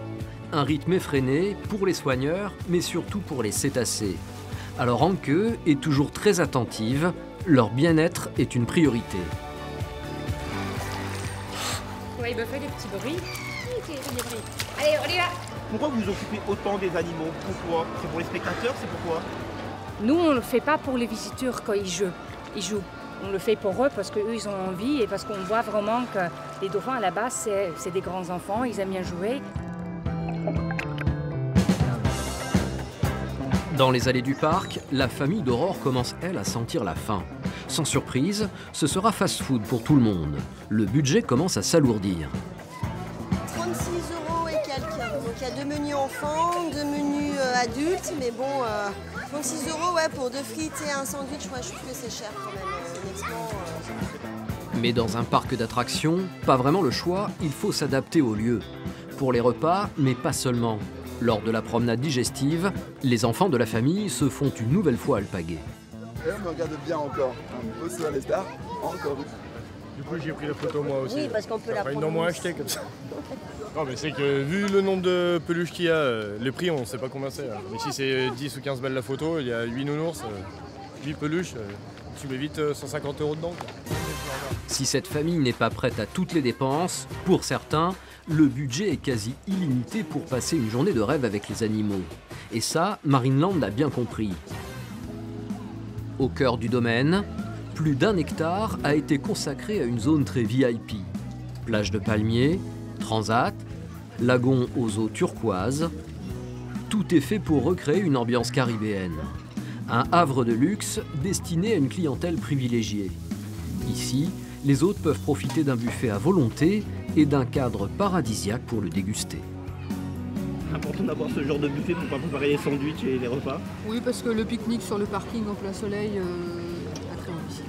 Un rythme effréné pour les soigneurs, mais surtout pour les cétacés. Alors Anke est toujours très attentive, leur bien-être est une priorité. Ouais, il me fait des petits bruits. Allez, on y va. Pourquoi vous vous occupez autant des animaux? Pourquoi? C'est pour les spectateurs, c'est pourquoi? Nous, on ne le fait pas pour les visiteurs quand ils jouent. On le fait pour eux parce qu'eux, ils ont envie et parce qu'on voit vraiment que les dauphins, à la base, c'est des grands enfants, ils aiment bien jouer. Dans les allées du parc, la famille d'Aurore commence, elle, à sentir la faim. Sans surprise, ce sera fast-food pour tout le monde. Le budget commence à s'alourdir. 36 € et quelques. Donc il y a 2 menus enfants, 2 menus adultes, mais bon, 36 € ouais, pour 2 frites et un sandwich, ouais, je trouve que c'est cher quand même, honnêtement. Mais dans un parc d'attractions, pas vraiment le choix, il faut s'adapter au lieu. Pour les repas, mais pas seulement. Lors de la promenade digestive, les enfants de la famille se font une nouvelle fois alpaguer. Et on me regarde bien encore. Un peu sur les stars, encore. Du coup, j'ai pris la photo moi aussi. Oui, parce qu'on peut la prendre. Ils n'ont moins acheté comme ça. Non, mais c'est que vu le nombre de peluches qu'il y a, les prix, on ne sait pas combien c'est. Ici, c'est 10 ou 15 balles la photo, il y a 8 nounours, 8 peluches, tu mets vite 150 € dedans. Si cette famille n'est pas prête à toutes les dépenses, pour certains, le budget est quasi illimité pour passer une journée de rêve avec les animaux. Et ça, Marineland l'a bien compris. Au cœur du domaine, plus d'1 hectare a été consacré à une zone très VIP. Plage de palmiers, transat, lagon aux eaux turquoises. Tout est fait pour recréer une ambiance caribéenne. Un havre de luxe destiné à une clientèle privilégiée. Ici, les hôtes peuvent profiter d'un buffet à volonté et d'un cadre paradisiaque pour le déguster. Important d'avoir ce genre de buffet pour pas préparer les sandwichs et les repas. Oui, parce que le pique-nique sur le parking en plein soleil, pas très envie.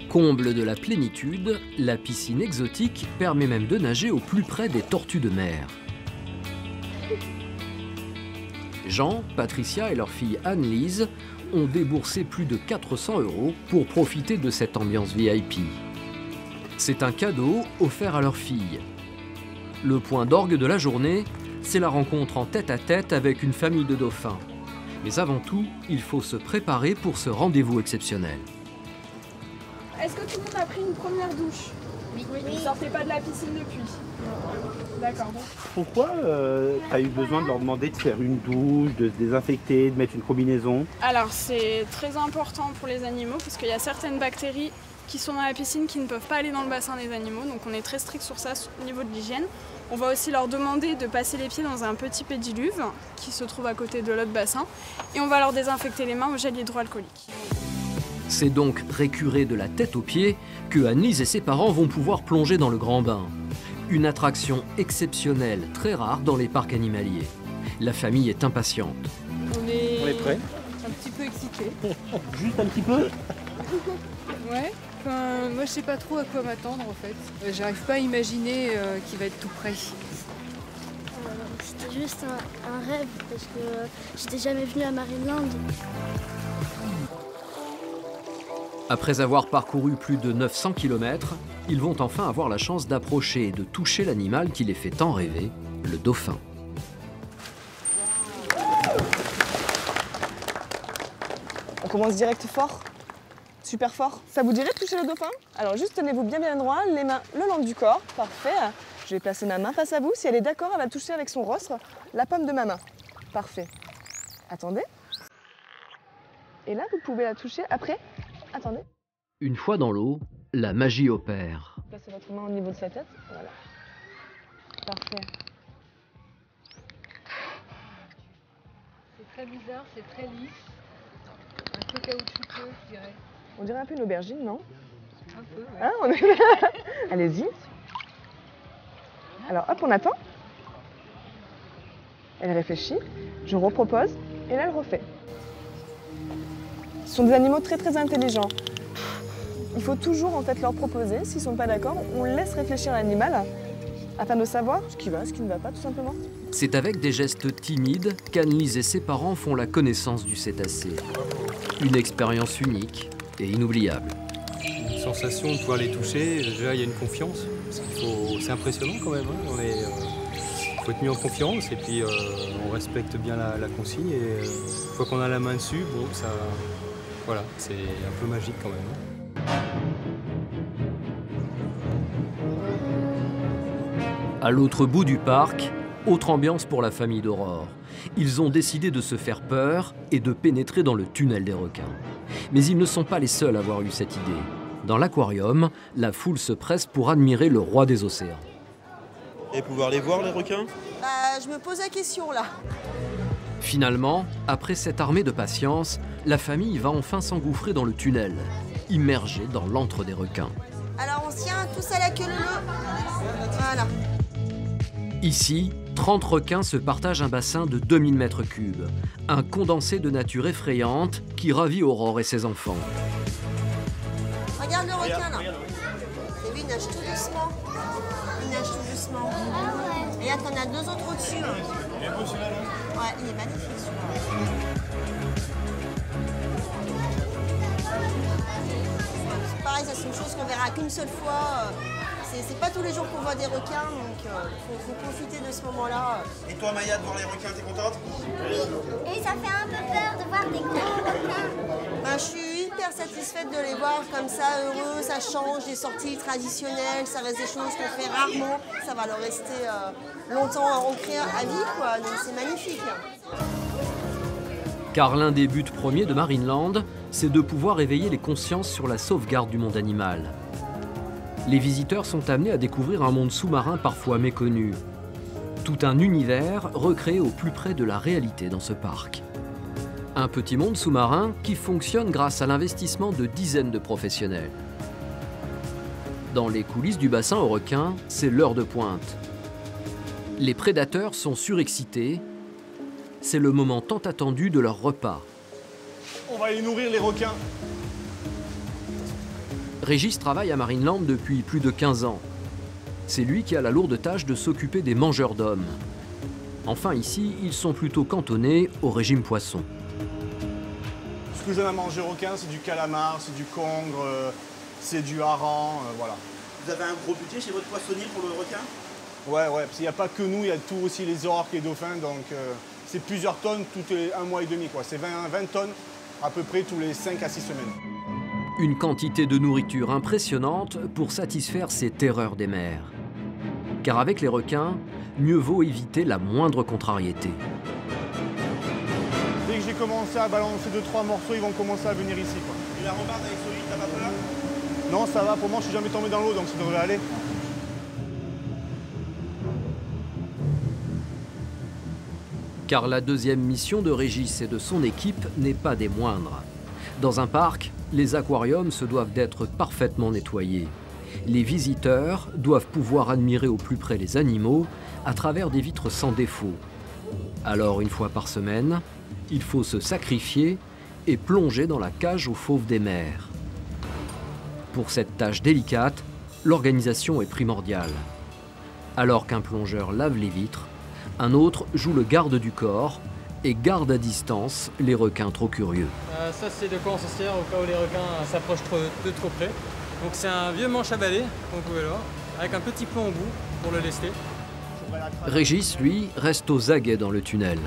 Comble de la plénitude, la piscine exotique permet même de nager au plus près des tortues de mer. Jean, Patricia et leur fille Anne-Lise ont déboursé plus de 400 € pour profiter de cette ambiance VIP. C'est un cadeau offert à leur fille. Le point d'orgue de la journée, c'est la rencontre en tête-à-tête avec une famille de dauphins. Mais avant tout, il faut se préparer pour ce rendez-vous exceptionnel. Est-ce que tout le monde a pris une première douche? Oui. Vous ne sortez pas de la piscine depuis? D'accord. Pourquoi tu as eu besoin de leur demander de faire une douche, de se désinfecter, de mettre une combinaison? Alors c'est très important pour les animaux parce qu'il y a certaines bactéries qui sont dans la piscine qui ne peuvent pas aller dans le bassin des animaux, donc on est très strict sur ça au niveau de l'hygiène. On va aussi leur demander de passer les pieds dans un petit pédiluve qui se trouve à côté de l'autre bassin et on va leur désinfecter les mains au gel hydroalcoolique. C'est donc récuré de la tête aux pieds que Anne-Lise et ses parents vont pouvoir plonger dans le grand bain. Une attraction exceptionnelle, très rare dans les parcs animaliers. La famille est impatiente. On est prêts? Un petit peu excités. Juste un petit peu? Ouais. Enfin, moi, je sais pas trop à quoi m'attendre en fait. J'arrive pas à imaginer qu'il va être tout prêt. C'était juste un rêve parce que j'étais jamais venue à Marineland. Après avoir parcouru plus de 900 km, ils vont enfin avoir la chance d'approcher et de toucher l'animal qui les fait tant rêver, le dauphin. On commence direct fort, super fort. Ça vous dirait de toucher le dauphin? Alors juste tenez-vous bien droit, les mains le long du corps, parfait. Je vais placer ma main face à vous, si elle est d'accord, elle va toucher avec son rostre la paume de ma main. Parfait. Attendez. Et là, vous pouvez la toucher après. Attendez. Une fois dans l'eau, la magie opère. Placez votre main au niveau de sa tête. Voilà. Parfait. C'est très bizarre, c'est très lisse. Un peu caoutchouteux, je dirais. On dirait un peu une aubergine, non? Un peu, ouais. Hein, allez-y. Alors, hop, on attend. Elle réfléchit. Je repropose. Et là, elle refait. Ce sont des animaux très intelligents. Il faut toujours en fait leur proposer, s'ils ne sont pas d'accord, on laisse réfléchir l'animal afin de savoir ce qui va, ce qui ne va pas tout simplement. C'est avec des gestes timides qu'Anne-Lise et ses parents font la connaissance du cétacé. Une expérience unique et inoubliable. Une sensation de pouvoir les toucher, déjà il y a une confiance. C'est impressionnant quand même, hein. Il faut être mis en confiance et puis on respecte bien la consigne et une fois qu'on a la main dessus, bon, ça... Voilà, c'est un peu magique quand même. À l'autre bout du parc, autre ambiance pour la famille d'Aurore. Ils ont décidé de se faire peur et de pénétrer dans le tunnel des requins. Mais ils ne sont pas les seuls à avoir eu cette idée. Dans l'aquarium, la foule se presse pour admirer le roi des océans. Et pouvoir les voir, les requins? Je me pose la question là. Finalement, après cette armée de patience, la famille va enfin s'engouffrer dans le tunnel, immergée dans l'antre des requins. Alors on se tient tous à la queue leu. Voilà. Ici, 30 requins se partagent un bassin de 2000 m3, un condensé de nature effrayante qui ravit Aurore et ses enfants. Regarde le requin là. T'as vu, il nage tout doucement. Il nage tout doucement. Et là, t'en as deux autres au-dessus. Il est beau celui-là, là? Ouais, il est magnifique celui-là. C'est pareil, ça c'est une chose qu'on verra qu'une seule fois. C'est pas tous les jours qu'on voit des requins, donc faut profiter de ce moment-là. Et toi Maya, de voir les requins, t'es contente? Oui, et ça fait un peu peur de voir des gros requins. Je suis hyper satisfaite de les voir comme ça, heureux, ça change des sorties traditionnelles, ça reste des choses qu'on fait rarement, ça va leur rester longtemps ancré à vie, quoi, donc c'est magnifique. Car l'un des buts premiers de Marineland, c'est de pouvoir éveiller les consciences sur la sauvegarde du monde animal. Les visiteurs sont amenés à découvrir un monde sous-marin parfois méconnu. Tout un univers recréé au plus près de la réalité dans ce parc. Un petit monde sous-marin qui fonctionne grâce à l'investissement de dizaines de professionnels. Dans les coulisses du bassin aux requins, c'est l'heure de pointe. Les prédateurs sont surexcités. C'est le moment tant attendu de leur repas. On va aller nourrir les requins. Régis travaille à Marineland depuis plus de 15 ans. C'est lui qui a la lourde tâche de s'occuper des mangeurs d'hommes. Enfin ici, ils sont plutôt cantonnés au régime poisson. Ce que j'aime à manger requin, c'est du calamar, c'est du congre, c'est du hareng, voilà. Vous avez un gros budget chez votre poissonnier pour le requin? Ouais, parce qu'il n'y a pas que nous, il y a tout aussi les orques, les dauphins, donc c'est plusieurs tonnes tous les 1 mois et demi, quoi. C'est 20 tonnes à peu près tous les 5 à 6 semaines. Une quantité de nourriture impressionnante pour satisfaire ces terreurs des mers. Car avec les requins, mieux vaut éviter la moindre contrariété. Dès que j'ai commencé à balancer 2-3 morceaux, ils vont commencer à venir ici, quoi. Et la rambarde avec solide, t'as pas peur? Non, ça va, pour moi, je suis jamais tombé dans l'eau, donc ça devrait aller. Car la deuxième mission de Régis et de son équipe n'est pas des moindres. Dans un parc, les aquariums se doivent d'être parfaitement nettoyés. Les visiteurs doivent pouvoir admirer au plus près les animaux à travers des vitres sans défaut. Alors, une fois par semaine, il faut se sacrifier et plonger dans la cage aux fauves des mers. Pour cette tâche délicate, l'organisation est primordiale. Alors qu'un plongeur lave les vitres, un autre joue le garde du corps et garde à distance les requins trop curieux. Ça, c'est de quoi on se sert au cas où les requins s'approchent de trop près. Donc c'est un vieux manche à balai, comme vous pouvez voir, avec un petit plomb au bout pour le lester. Régis, lui, reste aux aguets dans le tunnel.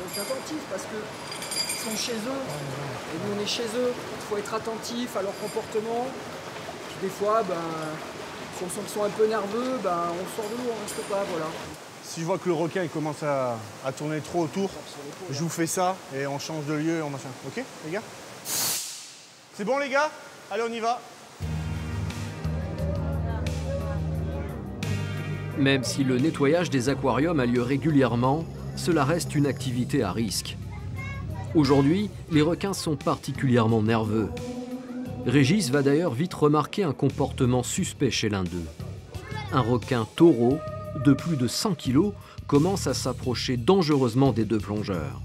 Il faut être attentif parce qu'ils sont chez eux, et nous on est chez eux. Il faut être attentif à leur comportement. Puis des fois, si on sent qu'ils sont un peu nerveux, on sort de l'eau, on reste pas, voilà. Si je vois que le requin il commence à tourner trop autour, je vous fais ça et on change de lieu, on machin. Ok, les gars? C'est bon, les gars? Allez, on y va. Même si le nettoyage des aquariums a lieu régulièrement, cela reste une activité à risque. Aujourd'hui, les requins sont particulièrement nerveux. Régis va d'ailleurs vite remarquer un comportement suspect chez l'un d'eux. Un requin taureau de plus de 100 kg commence à s'approcher dangereusement des deux plongeurs.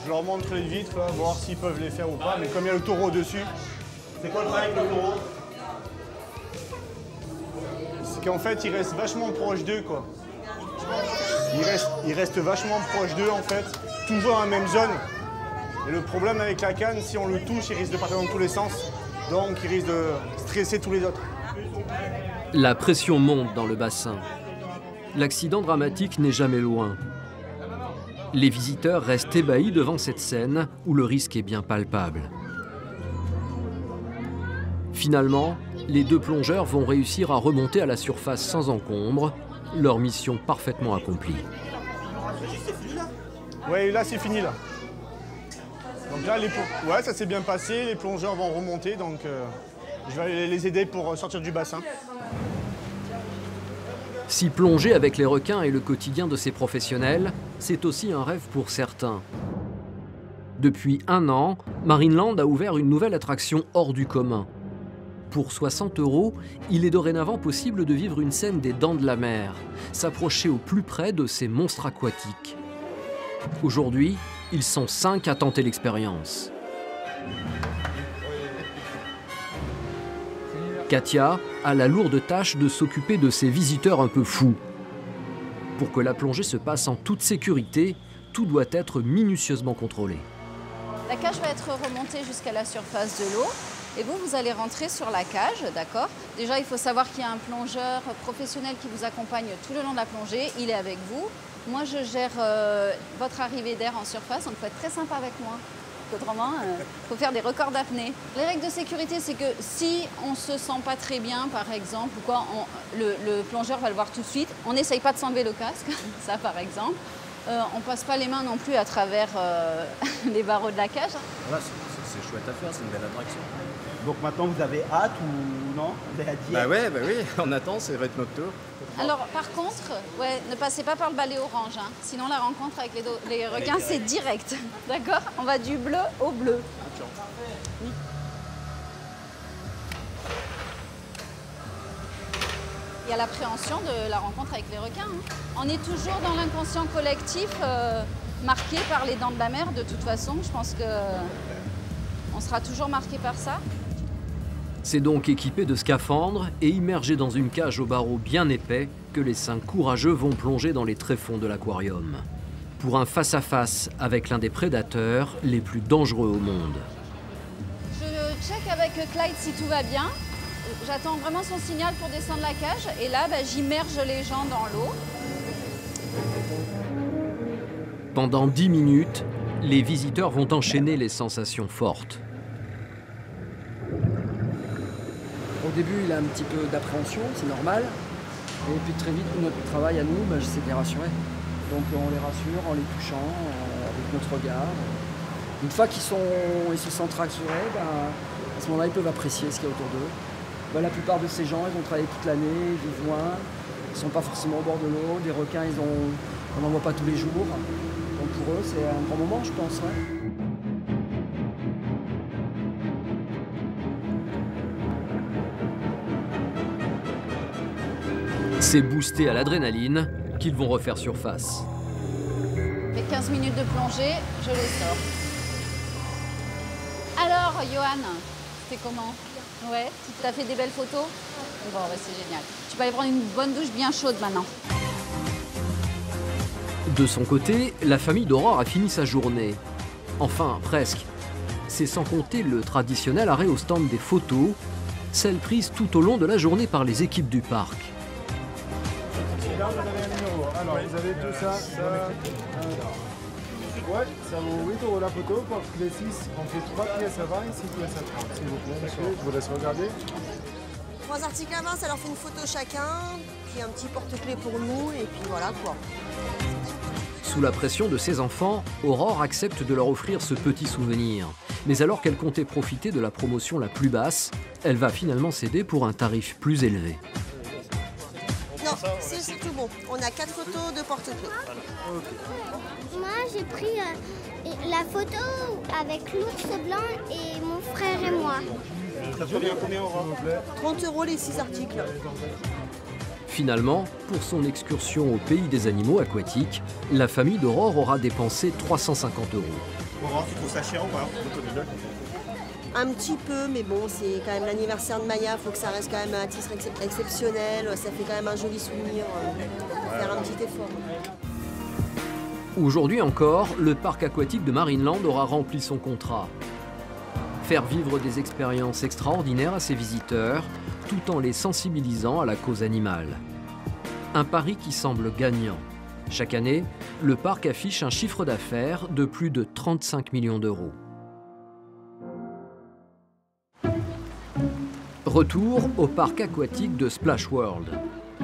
Je leur montre les vitres, là, voir s'ils peuvent les faire ou pas, mais comme il y a le taureau dessus... C'est quoi le problème avec le taureau? C'est qu'en fait, ils restent vachement proches d'eux, quoi. Ils restent vachement proches d'eux, en fait, toujours dans la même zone. Et le problème avec la canne, si on le touche, il risque de partir dans tous les sens. Donc, il risque de stresser tous les autres. La pression monte dans le bassin. L'accident dramatique n'est jamais loin. Les visiteurs restent ébahis devant cette scène où le risque est bien palpable. Finalement, les deux plongeurs vont réussir à remonter à la surface sans encombre, leur mission parfaitement accomplie. Ouais, là c'est fini là. Donc là, ouais, ça s'est bien passé, les plongeurs vont remonter, donc je vais aller les aider pour sortir du bassin. Si plonger avec les requins est le quotidien de ces professionnels, c'est aussi un rêve pour certains. Depuis 1 an, Marineland a ouvert une nouvelle attraction hors du commun. Pour 60 €, il est dorénavant possible de vivre une scène des dents de la mer, s'approcher au plus près de ces monstres aquatiques. Aujourd'hui, ils sont 5 à tenter l'expérience. Katia a la lourde tâche de s'occuper de ces visiteurs un peu fous. Pour que la plongée se passe en toute sécurité, tout doit être minutieusement contrôlé. La cage va être remontée jusqu'à la surface de l'eau. Et vous allez rentrer sur la cage, d'accord? Déjà, il faut savoir qu'il y a un plongeur professionnel qui vous accompagne tout le long de la plongée. Il est avec vous. Moi, je gère votre arrivée d'air en surface, donc il faut être très sympa avec moi. Autrement, il faut faire des records d'apnée. Les règles de sécurité, c'est que si on ne se sent pas très bien, par exemple, ou quoi, le plongeur va le voir tout de suite. On n'essaye pas de s'enlever le casque, ça par exemple. on passe pas les mains non plus à travers les barreaux de la cage. Voilà, c'est chouette à faire, c'est une belle attraction. Donc maintenant vous avez hâte ou non? Vous avez hâte d'y être? Bah oui, on attend, ça va être notre tour. Alors par contre, ouais, ne passez pas par le balai orange, hein. Sinon la rencontre avec les requins c'est direct, d'accord? On va du bleu au bleu. Il y a l'appréhension de la rencontre avec les requins. Hein. On est toujours dans l'inconscient collectif, marqué par les dents de la mer de toute façon. Je pense qu'on sera toujours marqué par ça. C'est donc équipé de scaphandres et immergé dans une cage aux barreaux bien épais que les 5 courageux vont plonger dans les tréfonds de l'aquarium. Pour un face-à-face avec l'un des prédateurs les plus dangereux au monde. Je check avec Clyde si tout va bien. J'attends vraiment son signal pour descendre la cage. Et là, j'immerge les gens dans l'eau. Pendant 10 minutes, les visiteurs vont enchaîner les sensations fortes. Au début, il a un petit peu d'appréhension, c'est normal. Et puis très vite, notre travail à nous, c'est de les rassurer. Donc on les rassure en les touchant, avec notre regard. Une fois qu'ils se sentent rassurés, à ce moment-là, ils peuvent apprécier ce qu'il y a autour d'eux. La plupart de ces gens, ils vont travailler toute l'année, ils vivent loin, ils ne sont pas forcément au bord de l'eau. Des requins, on n'en voit pas tous les jours. Donc pour eux, c'est un grand moment, je pense. Ouais. C'est boosté à l'adrénaline qu'ils vont refaire surface. Les 15 minutes de plongée, je les sors. Alors, Johan, c'était comment? Ouais, tu as fait des belles photos? Bon, c'est génial. Tu peux aller prendre une bonne douche bien chaude maintenant. De son côté, la famille d'Aurore a fini sa journée. Enfin, presque. C'est sans compter le traditionnel arrêt au stand des photos, celles prises tout au long de la journée par les équipes du parc. Là, vous avez un numéro. Alors, vous avez tout ça. Ouais, ça vaut 8 € la photo. Pour les 6, on fait 3 pièces à 20 et 6 pièces à 30. S'il vous plaît, monsieur, je vous laisse regarder. 3 articles à main, ça leur fait une photo chacun, puis un petit porte-clés pour nous, et puis voilà quoi. Sous la pression de ses enfants, Aurore accepte de leur offrir ce petit souvenir. Mais alors qu'elle comptait profiter de la promotion la plus basse, elle va finalement céder pour un tarif plus élevé. Non, c'est tout bon. On a 4 photos de porte-clés. Moi, j'ai pris la photo avec l'ours blanc et mon frère et moi. Ça te revient combien, Aurore? 30 € les 6 articles. Finalement, pour son excursion au pays des animaux aquatiques, la famille d'Aurore aura dépensé 350 €. Aurore, tu trouves ça cher ou pas? Un petit peu, mais bon, c'est quand même l'anniversaire de Maya, il faut que ça reste quand même un titre exceptionnel, ça fait quand même un joli souvenir, faire un petit effort. Aujourd'hui encore, le parc aquatique de Marineland aura rempli son contrat. Faire vivre des expériences extraordinaires à ses visiteurs, tout en les sensibilisant à la cause animale. Un pari qui semble gagnant. Chaque année, le parc affiche un chiffre d'affaires de plus de 35 millions d'euros. Retour au parc aquatique de Splash World.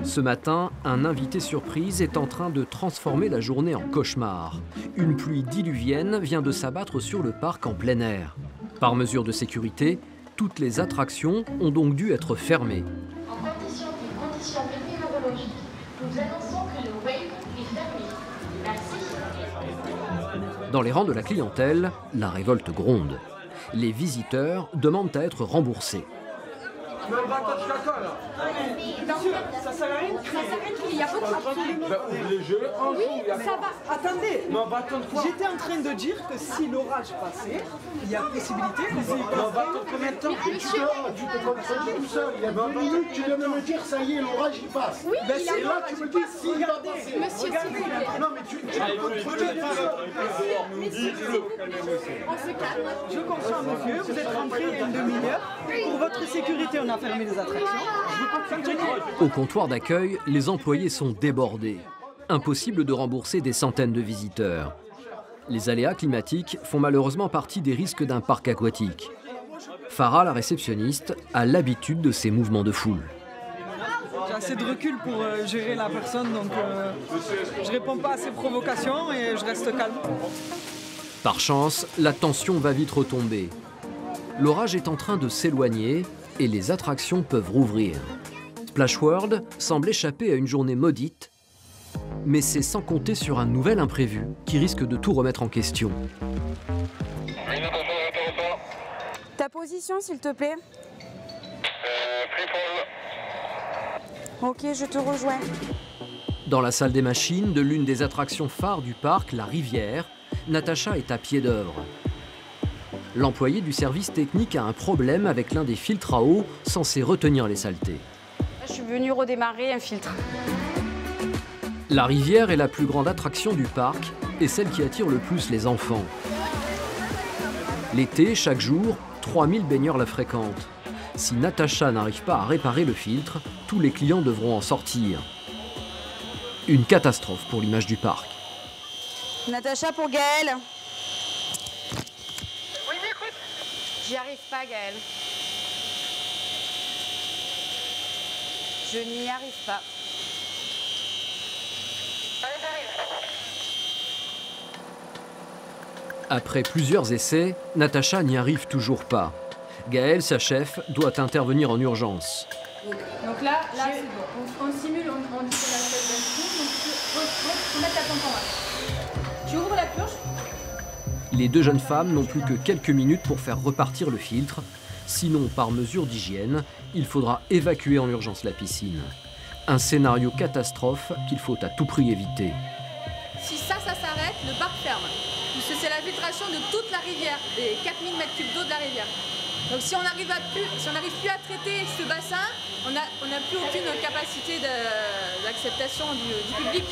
Ce matin, un invité surprise est en train de transformer la journée en cauchemar. Une pluie diluvienne vient de s'abattre sur le parc en plein air. Par mesure de sécurité, toutes les attractions ont donc dû être fermées. En condition météorologiques, nous annonçons que le wave est fermé. Merci. Dans les rangs de la clientèle, la révolte gronde. Les visiteurs demandent à être remboursés. Mais on va attendre jusqu'à quand là? Ça sert à rien de crier. Il y a beaucoup de crier. Les jeux, en Oui, joue, ça va. Attendez, mais on va attendre quoi? J'étais en train de dire que si l'orage passait, il y a possibilité que ça y passe. On va attendre combien de temps? Mais monsieur, tu te contrôles tout seul. Il y a 20 minutes, tu viens de me dire ça y est, l'orage il passe. Oui, ben, il c'est a là que tu me dis s'il va passer. Monsieur, s'il vous plaît. Non, mais tu te contrôles tout seul. On se calme. Je conçois, monsieur, vous êtes rentré il y a une demi-heure. Pour votre sécurité, on a fermé les attractions. Au comptoir d'accueil, les employés sont débordés. Impossible de rembourser des centaines de visiteurs. Les aléas climatiques font malheureusement partie des risques d'un parc aquatique. Farah, la réceptionniste, a l'habitude de ces mouvements de foule. J'ai assez de recul pour gérer la personne, donc je réponds pas à ses provocations et je reste calme. Par chance, la tension va vite retomber. L'orage est en train de s'éloigner et les attractions peuvent rouvrir. Splash World semble échapper à une journée maudite, mais c'est sans compter sur un nouvel imprévu qui risque de tout remettre en question. Ta position, s'il te plaît. Ok, je te rejoins. Dans la salle des machines de l'une des attractions phares du parc, la Rivière, Natacha est à pied d'œuvre. L'employé du service technique a un problème avec l'un des filtres à eau censés retenir les saletés. Je suis venue redémarrer un filtre. La Rivière est la plus grande attraction du parc et celle qui attire le plus les enfants. L'été, chaque jour, 3000 baigneurs la fréquentent. Si Natacha n'arrive pas à réparer le filtre, tous les clients devront en sortir. Une catastrophe pour l'image du parc. Natacha pour Gaël. Oui, j'écoute. J'y arrive pas, Gaël. Je n'y arrive pas. Allez, j'arrive. Après plusieurs essais, Natacha n'y arrive toujours pas. Gaël, sa chef, doit intervenir en urgence. Donc là c'est bon. On simule, on dit qu'on a fait le coup, donc faut mettre la pompe en marche. Tu ouvres la purge. Les deux jeunes femmes n'ont plus que quelques minutes pour faire repartir le filtre. Sinon, par mesure d'hygiène, il faudra évacuer en urgence la piscine. Un scénario catastrophe qu'il faut à tout prix éviter. Si ça s'arrête, le parc ferme. Puisque c'est la filtration de toute la rivière, des 4000 m3 d'eau de la rivière. Donc si on n'arrive plus à traiter ce bassin, on n'a plus aucune capacité d'acceptation du public.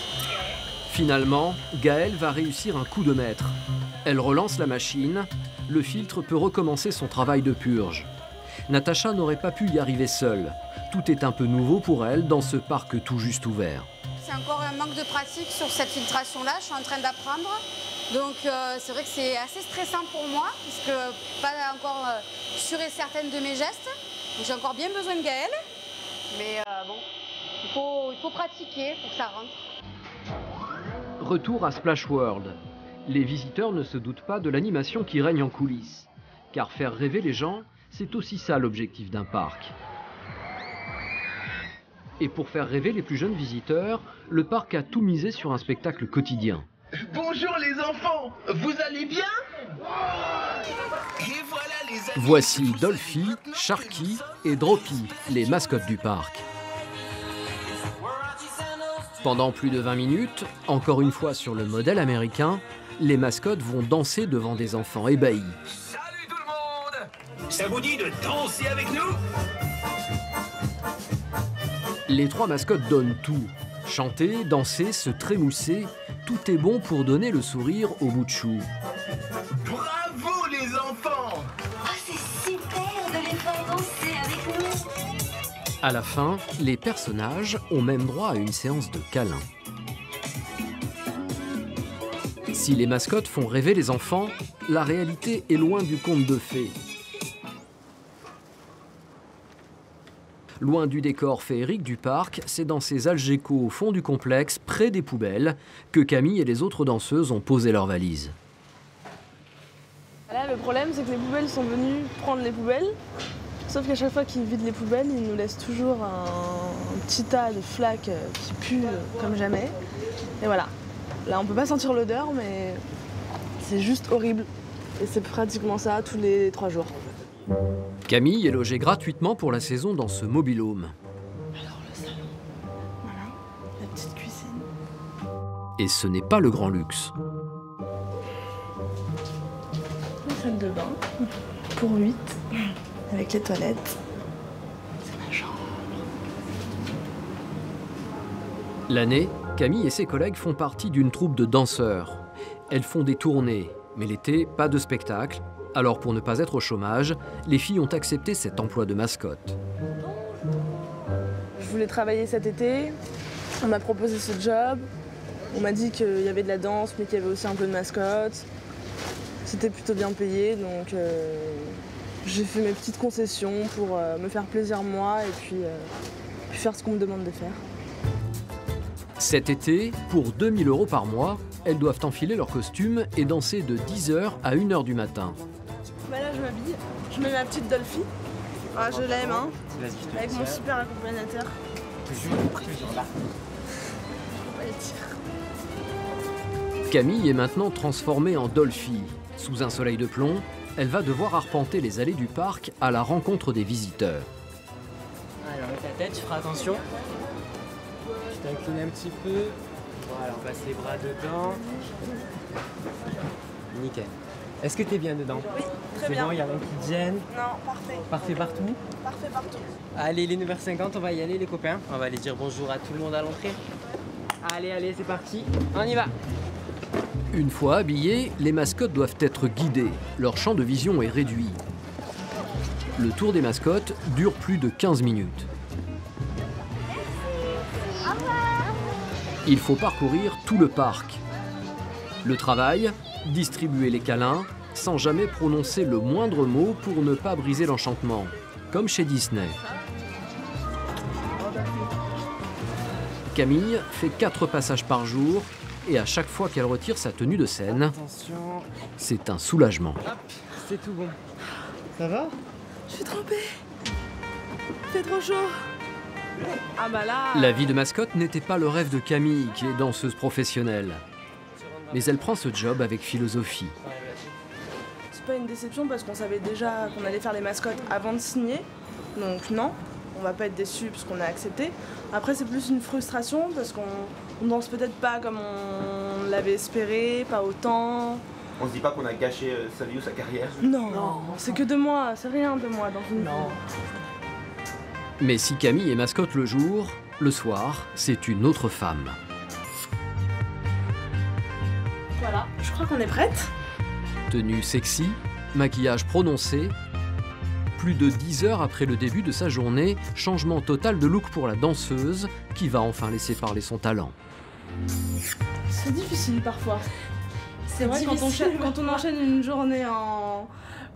Finalement, Gaëlle va réussir un coup de maître. Elle relance la machine, le filtre peut recommencer son travail de purge. Natacha n'aurait pas pu y arriver seule. Tout est un peu nouveau pour elle dans ce parc tout juste ouvert. C'est encore un manque de pratique sur cette filtration-là, je suis en train d'apprendre. Donc c'est vrai que c'est assez stressant pour moi, puisque pas encore sûre et certaine de mes gestes. J'ai encore bien besoin de Gaëlle, mais bon, il faut pratiquer pour que ça rentre. Retour à Splash World. Les visiteurs ne se doutent pas de l'animation qui règne en coulisses. Car faire rêver les gens, c'est aussi ça l'objectif d'un parc. Et pour faire rêver les plus jeunes visiteurs, le parc a tout misé sur un spectacle quotidien. Bonjour les enfants, vous allez bien? Et voilà les amis. Voici Dolphy, Sharky et Droppy, les mascottes du parc. Pendant plus de 20 minutes, encore une fois sur le modèle américain, les mascottes vont danser devant des enfants ébahis. Salut tout le monde. Ça vous dit de danser avec nous? Les trois mascottes donnent tout. Chanter, danser, se trémousser, tout est bon pour donner le sourire au bout de chou. Bravo les enfants! Oh, c'est super de les faire danser avec nous! À la fin, les personnages ont même droit à une séance de câlins. Si les mascottes font rêver les enfants, la réalité est loin du conte de fées. Loin du décor féerique du parc, c'est dans ces algécos au fond du complexe, près des poubelles, que Camille et les autres danseuses ont posé leurs valises. Là, le problème, c'est que les poubelles sont venues prendre les poubelles. Sauf qu'à chaque fois qu'ils vident les poubelles, ils nous laissent toujours un petit tas de flaques qui puent comme jamais. Et voilà. Là, on peut pas sentir l'odeur, mais c'est juste horrible. Et c'est pratiquement ça tous les 3 jours. Camille est logée gratuitement pour la saison dans ce mobil-home. Alors le salon, voilà, la petite cuisine. Et ce n'est pas le grand luxe. La salle de bain, pour 8, avec les toilettes. C'est ma chambre. L'année, Camille et ses collègues font partie d'une troupe de danseurs. Elles font des tournées, mais l'été, pas de spectacle. Alors pour ne pas être au chômage, les filles ont accepté cet emploi de mascotte. Je voulais travailler cet été, on m'a proposé ce job, on m'a dit qu'il y avait de la danse mais qu'il y avait aussi un peu de mascotte. C'était plutôt bien payé, donc j'ai fait mes petites concessions pour me faire plaisir moi et puis puis faire ce qu'on me demande de faire. Cet été, pour 2 000 € par mois, elles doivent enfiler leur costume et danser de 10 h à 1 h du matin. Bah là, je m'habille, je mets ma petite Dolphy. Ah, je l'aime, hein, avec mon super accompagnateur. Camille est maintenant transformée en Dolphy. Sous un soleil de plomb, elle va devoir arpenter les allées du parc à la rencontre des visiteurs. Alors, mets ta tête, tu feras attention. Tu t'inclines un petit peu. Voilà, on passe les bras dedans. Nickel. Est-ce que t'es bien dedans? Oui, très bien. C'est bon, il n'y a rien qui te gêne? Non, parfait. Parfait partout? Parfait partout. Allez, les 9h50, on va y aller les copains. On va aller dire bonjour à tout le monde à l'entrée. Allez, allez, c'est parti. On y va. Une fois habillées, les mascottes doivent être guidées. Leur champ de vision est réduit. Le tour des mascottes dure plus de 15 minutes. Il faut parcourir tout le parc. Le travail, distribuer les câlins, sans jamais prononcer le moindre mot pour ne pas briser l'enchantement, comme chez Disney. Camille fait 4 passages par jour et à chaque fois qu'elle retire sa tenue de scène, c'est un soulagement. Hop, c'est tout bon. Ça va? Je suis trempée. Il fait trop chaud. Ah bah là... La vie de mascotte n'était pas le rêve de Camille, qui est danseuse professionnelle. Mais elle prend ce job avec philosophie. C'est pas une déception parce qu'on savait déjà qu'on allait faire les mascottes avant de signer. Donc non, on va pas être déçus parce qu'on a accepté. Après c'est plus une frustration parce qu'on danse peut-être pas comme on l'avait espéré, pas autant. On se dit pas qu'on a gâché sa vie ou sa carrière? Non, c'est que 2 mois, c'est rien 2 mois dans une vie. Mais si Camille est mascotte le jour, le soir, c'est une autre femme. Voilà, je crois qu'on est prête. Tenue sexy, maquillage prononcé. Plus de 10 heures après le début de sa journée, changement total de look pour la danseuse qui va enfin laisser parler son talent. C'est difficile parfois. C'est vrai quand on enchaîne une journée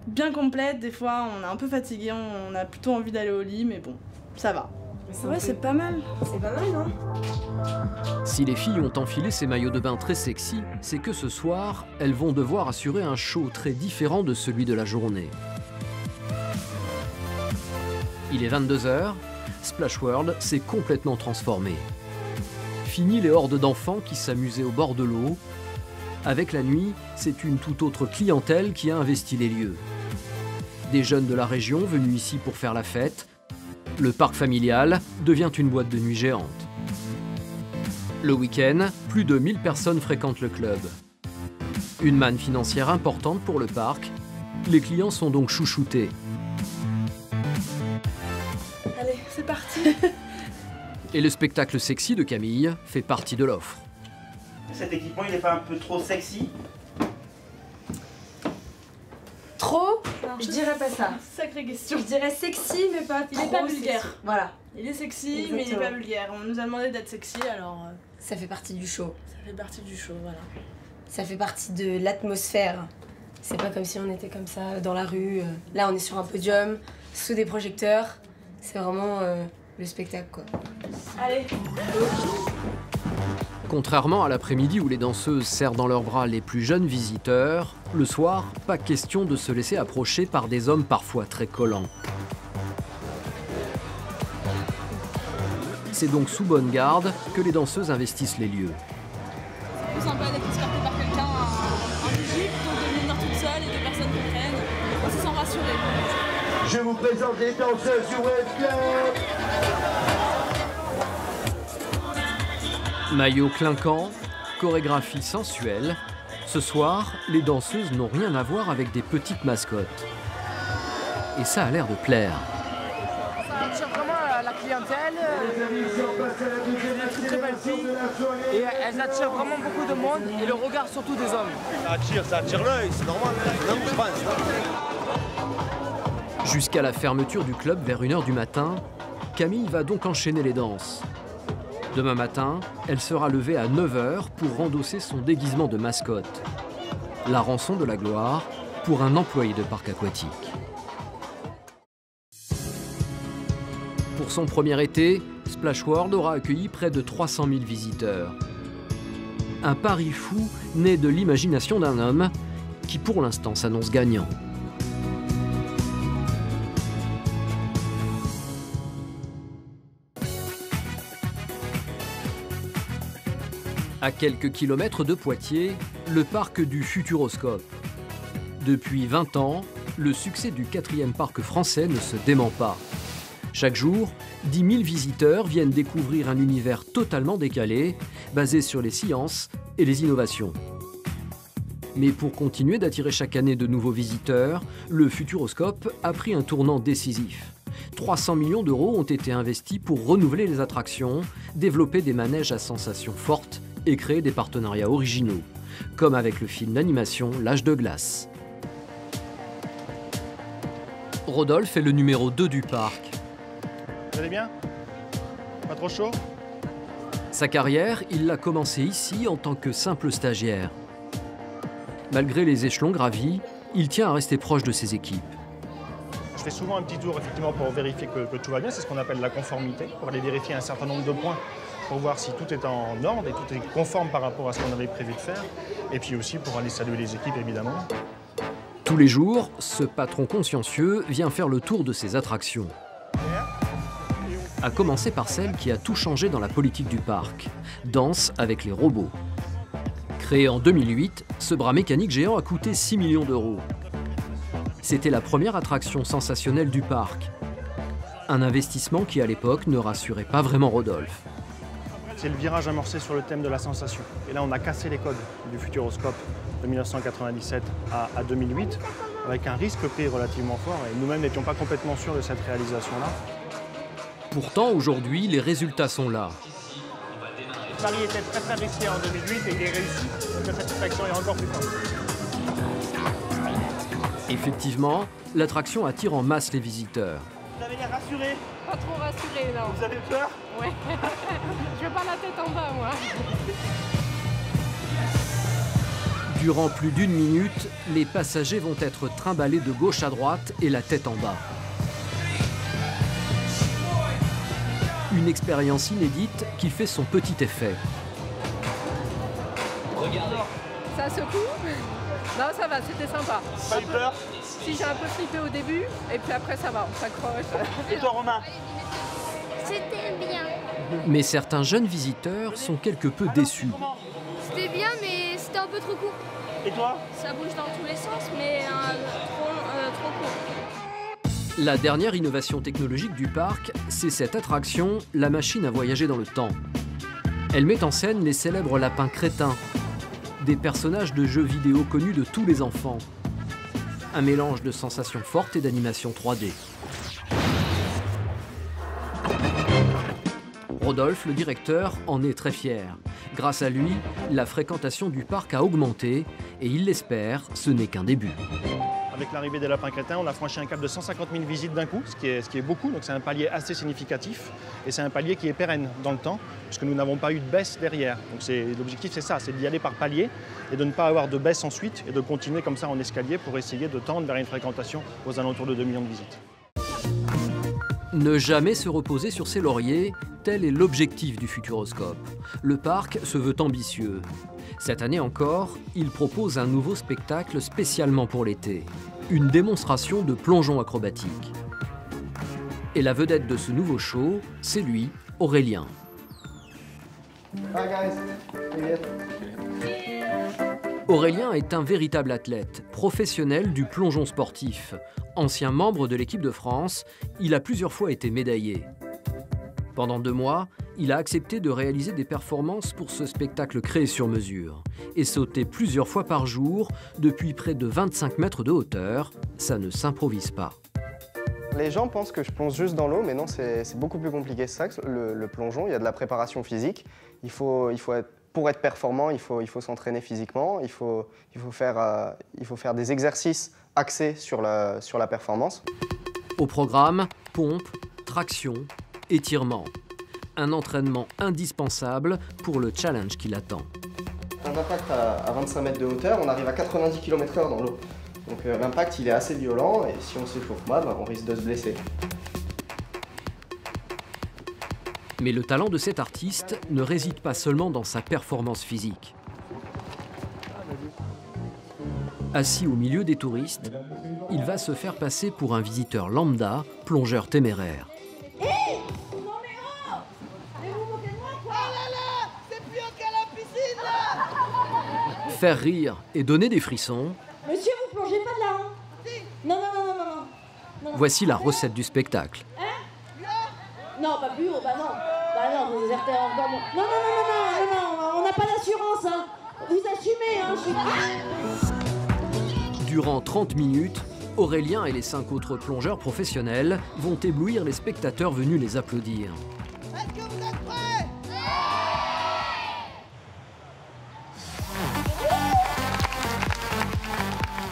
bien complète, des fois on est un peu fatigué, on a plutôt envie d'aller au lit, mais bon, ça va. Ouais, c'est pas mal. C'est pas mal, non? Si les filles ont enfilé ces maillots de bain très sexy, c'est que ce soir, elles vont devoir assurer un show très différent de celui de la journée. Il est 22 h, Splash World s'est complètement transformé. Fini les hordes d'enfants qui s'amusaient au bord de l'eau. Avec la nuit, c'est une toute autre clientèle qui a investi les lieux. Des jeunes de la région venus ici pour faire la fête. Le parc familial devient une boîte de nuit géante. Le week-end, plus de 1000 personnes fréquentent le club. Une manne financière importante pour le parc. Les clients sont donc chouchoutés. Allez, c'est parti. Et le spectacle sexy de Camille fait partie de l'offre. Cet équipement, il n'est pas un peu trop sexy? Trop? Je dirais pas ça. Sacrée question. Je dirais sexy, mais pas Il est trop pas vulgaire. sexy. Voilà. Il est sexy, mais il est pas vulgaire. On nous a demandé d'être sexy, alors... Ça fait partie du show. Ça fait partie du show, voilà. Ça fait partie de l'atmosphère. C'est pas comme si on était comme ça dans la rue. Là, on est sur un podium, sous des projecteurs. C'est vraiment le spectacle, quoi. Allez. Contrairement à l'après-midi où les danseuses serrent dans leurs bras les plus jeunes visiteurs, le soir, pas question de se laisser approcher par des hommes parfois très collants. C'est donc sous bonne garde que les danseuses investissent les lieux. C'est plus sympa d'être escorté par quelqu'un en Égypte plutôt que de venir toute seule et 2 personnes qui prennent. On se sent rassuré. Je vous présente les danseuses du Web Club. Maillot clinquant, chorégraphie sensuelle. Ce soir, les danseuses n'ont rien à voir avec des petites mascottes. Et ça a l'air de plaire. Ça attire vraiment la clientèle, très belles filles, et elles attirent vraiment beaucoup de monde et le regard surtout des hommes. Ça attire l'œil, c'est normal, non, je pense. Jusqu'à la fermeture du club vers 1 h du matin, Camille va donc enchaîner les danses. Demain matin, elle sera levée à 9 h pour endosser son déguisement de mascotte. La rançon de la gloire pour un employé de parc aquatique. Pour son premier été, Splash World aura accueilli près de 300 000 visiteurs. Un pari fou né de l'imagination d'un homme qui pour l'instant s'annonce gagnant. À quelques kilomètres de Poitiers, le parc du Futuroscope. Depuis 20 ans, le succès du 4e parc français ne se dément pas. Chaque jour, 10 000 visiteurs viennent découvrir un univers totalement décalé, basé sur les sciences et les innovations. Mais pour continuer d'attirer chaque année de nouveaux visiteurs, le Futuroscope a pris un tournant décisif. 300 millions d'euros ont été investis pour renouveler les attractions, développer des manèges à sensations fortes et créer des partenariats originaux, comme avec le film d'animation L'Âge de glace. Rodolphe est le numéro 2 du parc. Vous allez bien? Pas trop chaud? Sa carrière, il l'a commencé ici en tant que simple stagiaire. Malgré les échelons gravis, il tient à rester proche de ses équipes. Je fais souvent un petit tour effectivement pour vérifier que tout va bien, c'est ce qu'on appelle la conformité, pour aller vérifier un certain nombre de points, pour voir si tout est en ordre et tout est conforme par rapport à ce qu'on avait prévu de faire, et puis aussi pour aller saluer les équipes évidemment. Tous les jours, ce patron consciencieux vient faire le tour de ses attractions. À commencer par celle qui a tout changé dans la politique du parc, Danse avec les robots. Créé en 2008, ce bras mécanique géant a coûté 6 millions d'euros. C'était la première attraction sensationnelle du parc. Un investissement qui, à l'époque, ne rassurait pas vraiment Rodolphe. C'est le virage amorcé sur le thème de la sensation. Et là, on a cassé les codes du Futuroscope de 1997 à 2008, avec un risque pris relativement fort. Et nous-mêmes n'étions pas complètement sûrs de cette réalisation-là. Pourtant, aujourd'hui, les résultats sont là. Paris était très risqué en 2008 et il est réussi. Donc la satisfaction est encore plus forte. Effectivement, l'attraction attire en masse les visiteurs. Vous avez l'air rassuré? Pas trop rassuré, non. Vous avez peur? Ouais. Je veux pas la tête en bas, moi. Durant plus d'1 minute, les passagers vont être trimballés de gauche à droite et la tête en bas. Une expérience inédite qui fait son petit effet. Regardez. Ça secoue? Non, ça va, c'était sympa. Pas eu peur? Si, j'ai un peu flippé au début, et puis après ça va, on s'accroche. Et toi, Romain? C'était bien. Mais certains jeunes visiteurs sont quelque peu déçus. C'était bien, mais c'était un peu trop court. Et toi? Ça bouge dans tous les sens, mais trop court. La dernière innovation technologique du parc, c'est cette attraction, la machine à voyager dans le temps. Elle met en scène les célèbres lapins crétins, des personnages de jeux vidéo connus de tous les enfants. Un mélange de sensations fortes et d'animation 3D. Rodolphe, le directeur, en est très fier. Grâce à lui, la fréquentation du parc a augmenté et il l'espère, ce n'est qu'un début. Avec l'arrivée des lapins crétins, on a franchi un cap de 150 000 visites d'un coup, ce qui est beaucoup, donc c'est un palier assez significatif et c'est un palier qui est pérenne dans le temps, puisque nous n'avons pas eu de baisse derrière. Donc l'objectif c'est ça, c'est d'y aller par palier et de ne pas avoir de baisse ensuite et de continuer comme ça en escalier pour essayer de tendre vers une fréquentation aux alentours de 2 millions de visites. Ne jamais se reposer sur ses lauriers, tel est l'objectif du Futuroscope. Le parc se veut ambitieux. Cette année encore, il propose un nouveau spectacle spécialement pour l'été. Une démonstration de plongeon acrobatique. Et la vedette de ce nouveau show, c'est lui, Aurélien. Hi guys. Aurélien est un véritable athlète, professionnel du plongeon sportif. Ancien membre de l'équipe de France, il a plusieurs fois été médaillé. Pendant 2 mois, il a accepté de réaliser des performances pour ce spectacle créé sur mesure et sauter plusieurs fois par jour depuis près de 25 mètres de hauteur. Ça ne s'improvise pas. Les gens pensent que je plonge juste dans l'eau, mais non, c'est beaucoup plus compliqué que ça. Le plongeon, il y a de la préparation physique. Pour être performant, il faut s'entraîner physiquement. Il faut faire des exercices axés sur la performance. Au programme, pompe, traction, étirement. Un entraînement indispensable pour le challenge qui l'attend. Un impact à 25 mètres de hauteur, on arrive à 90 km/h dans l'eau. Donc l'impact il est assez violent et si on s'échauffe mal, on risque de se blesser. Mais le talent de cet artiste ne réside pas seulement dans sa performance physique. Assis au milieu des touristes, il va se faire passer pour un visiteur lambda, plongeur téméraire. Faire rire et donner des frissons, Monsieur, vous plongez pas de là, hein? Non, non, non, non, non, non. voici la recette du spectacle. Non, pas plus haut, bah non. Bah non, vous désertez encore. Non, non, non, non, non, non, on n'a pas d'assurance, hein. Vous assumez, hein. Durant 30 minutes, Aurélien et les 5 autres plongeurs professionnels vont éblouir les spectateurs venus les applaudir. Est-ce que vous êtes prêts?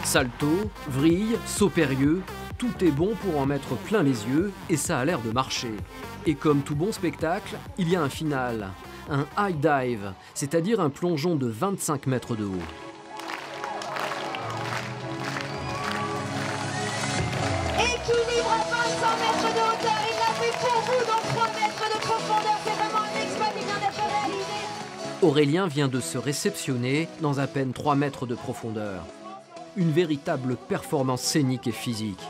Salto, vrille, saut périlleux, tout est bon pour en mettre plein les yeux et ça a l'air de marcher. Et comme tout bon spectacle, il y a un final, un high dive, c'est-à-dire un plongeon de 25 mètres de haut. Équilibre à 500 mètres de hauteur, il l'a fait pour vous dans 3 mètres de profondeur. C'est vraiment un exploit qui vient d'être réalisé. Aurélien vient de se réceptionner dans à peine 3 mètres de profondeur. Une véritable performance scénique et physique.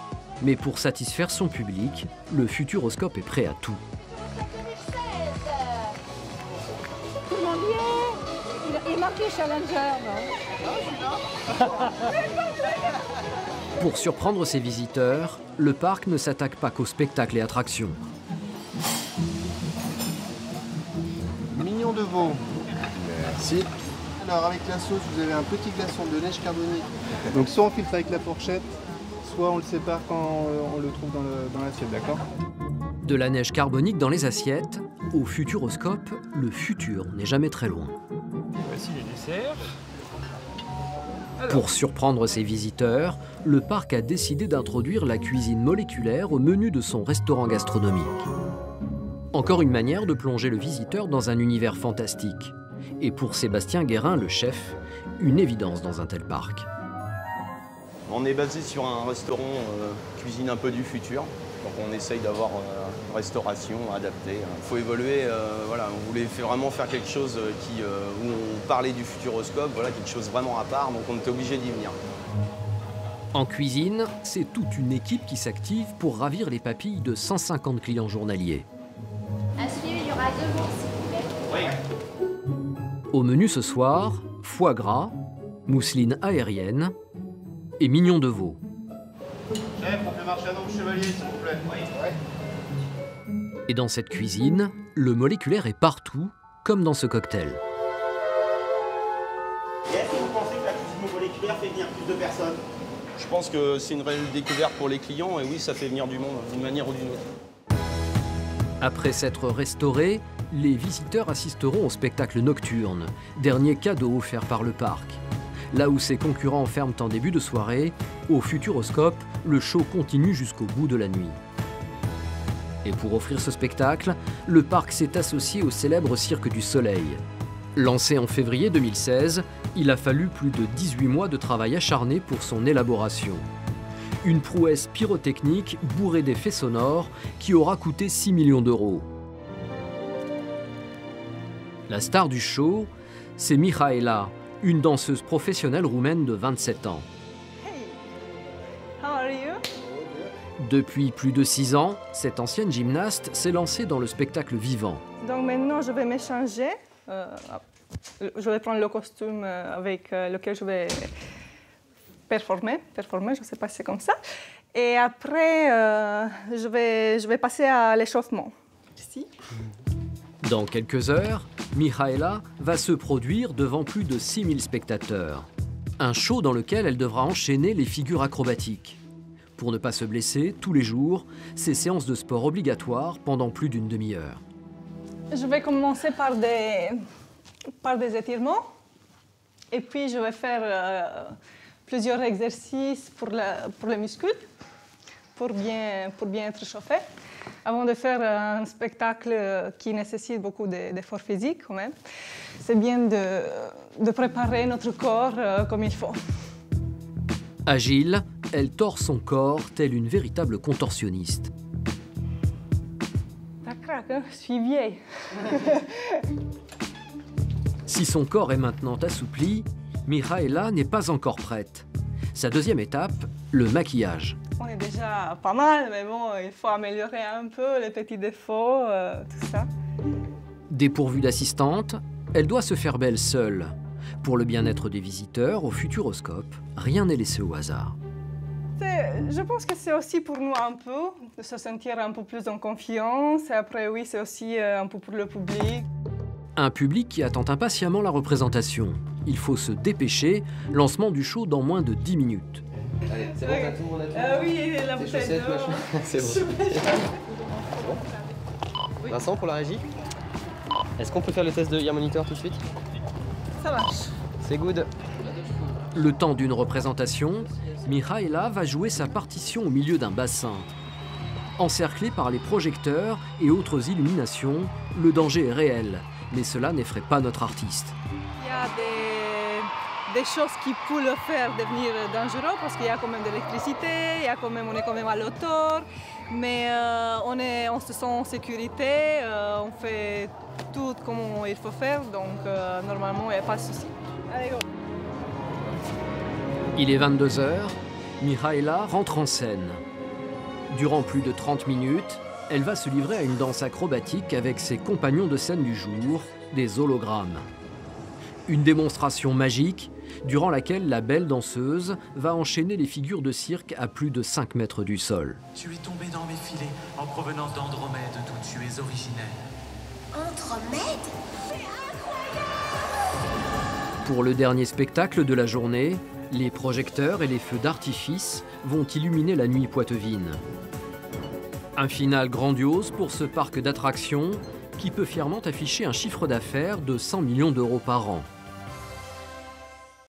Mais pour satisfaire son public, le Futuroscope est prêt à tout. Tout le monde y est. Il est marqué Challenger, non? Pour surprendre ses visiteurs, le parc ne s'attaque pas qu'aux spectacles et attractions. Mignon de veau. Merci. Alors avec la sauce, vous avez un petit glaçon de neige carbonique. Donc soit on filtre avec la fourchette, soit on le sépare quand on le trouve dans l'assiette, d'accord? De la neige carbonique dans les assiettes, au Futuroscope, le futur n'est jamais très loin. Voici les desserts. Pour surprendre ses visiteurs, le parc a décidé d'introduire la cuisine moléculaire au menu de son restaurant gastronomique. Encore une manière de plonger le visiteur dans un univers fantastique. Et pour Sébastien Guérin, le chef, une évidence dans un tel parc. On est basé sur un restaurant cuisine un peu du futur. Donc on essaye d'avoir une restauration adaptée. Il faut évoluer, voilà, on voulait vraiment faire quelque chose où on parlait du Futuroscope, voilà, quelque chose vraiment à part, donc on était obligé d'y venir. En cuisine, c'est toute une équipe qui s'active pour ravir les papilles de 150 clients journaliers. À suivre, il y aura 2 mots, s'il vous plaît. Oui. Au menu ce soir, foie gras, mousseline aérienne et mignon de veau. Chef, on fait marcher un homme chevalier, s'il vous plaît. Oui. Et dans cette cuisine, le moléculaire est partout, comme dans ce cocktail. Et est-ce que vous pensez que la cuisine moléculaire fait venir plus de personnes? Je pense que c'est une réelle découverte pour les clients et oui, ça fait venir du monde d'une manière ou d'une autre. Après s'être restaurés, les visiteurs assisteront au spectacle nocturne, dernier cadeau offert par le parc. Là où ses concurrents ferment en début de soirée, au Futuroscope, le show continue jusqu'au bout de la nuit. Et pour offrir ce spectacle, le parc s'est associé au célèbre Cirque du Soleil. Lancé en février 2016, il a fallu plus de 18 mois de travail acharné pour son élaboration. Une prouesse pyrotechnique bourrée d'effets sonores qui aura coûté 6 millions d'euros. La star du show, c'est Mihaela, une danseuse professionnelle roumaine de 27 ans. How are you? Depuis plus de 6 ans, cette ancienne gymnaste s'est lancée dans le spectacle vivant. Donc maintenant, je vais m'échanger. Je vais prendre le costume avec lequel je vais performer, je ne sais pas si c'est comme ça. Et après, je vais passer à l'échauffement. Ici. Dans quelques heures, Mihaela va se produire devant plus de 6000 spectateurs. Un show dans lequel elle devra enchaîner les figures acrobatiques. Pour ne pas se blesser, tous les jours, ces séances de sport obligatoires pendant plus d'une demi-heure. Je vais commencer par des étirements. Et puis, je vais faire plusieurs exercices pour les muscles, pour bien être chauffé. Avant de faire un spectacle qui nécessite beaucoup d'efforts physiques, quand même, c'est bien de préparer notre corps comme il faut. Agile, elle tord son corps telle une véritable contorsionniste. Tac, hein, je suis vieille. Si son corps est maintenant assoupli, Mihaela n'est pas encore prête. Sa deuxième étape, le maquillage. On est déjà pas mal, mais bon, il faut améliorer un peu les petits défauts, tout ça. Dépourvue d'assistante, elle doit se faire belle seule. Pour le bien-être des visiteurs, au Futuroscope, rien n'est laissé au hasard. Je pense que c'est aussi pour nous un peu, de se sentir un peu plus en confiance. Et après, oui, c'est aussi un peu pour le public. Un public qui attend impatiemment la représentation. Il faut se dépêcher, lancement du show dans moins de 10 minutes. Allez, c'est bon, t'as tout le monde oui, la bouteille d'eau. C'est bon. Vincent, pour la régie, est-ce qu'on peut faire le test de Ear Monitor tout de suite? Ça marche. C'est good. Le temps d'une représentation, Mihaela va jouer sa partition au milieu d'un bassin. Encerclée par les projecteurs et autres illuminations, le danger est réel, mais cela n'effraie pas notre artiste. Il y a des choses qui peuvent le faire devenir dangereux parce qu'il y a quand même de l'électricité, on est quand même à l'auteur, mais on se sent en sécurité, on fait tout comme il faut faire, donc normalement il n'y a pas de souci. Allez, go. Il est 22 h, Mihaela rentre en scène. Durant plus de 30 minutes, elle va se livrer à une danse acrobatique avec ses compagnons de scène du jour, des hologrammes. Une démonstration magique, durant laquelle la belle danseuse va enchaîner les figures de cirque à plus de 5 mètres du sol. Tu es tombé dans mes filets en provenance d'Andromède, d'où tu es originaire. Andromède? Pour le dernier spectacle de la journée, les projecteurs et les feux d'artifice vont illuminer la nuit poitevine. Un final grandiose pour ce parc d'attractions qui peut fièrement afficher un chiffre d'affaires de 100 millions d'euros par an.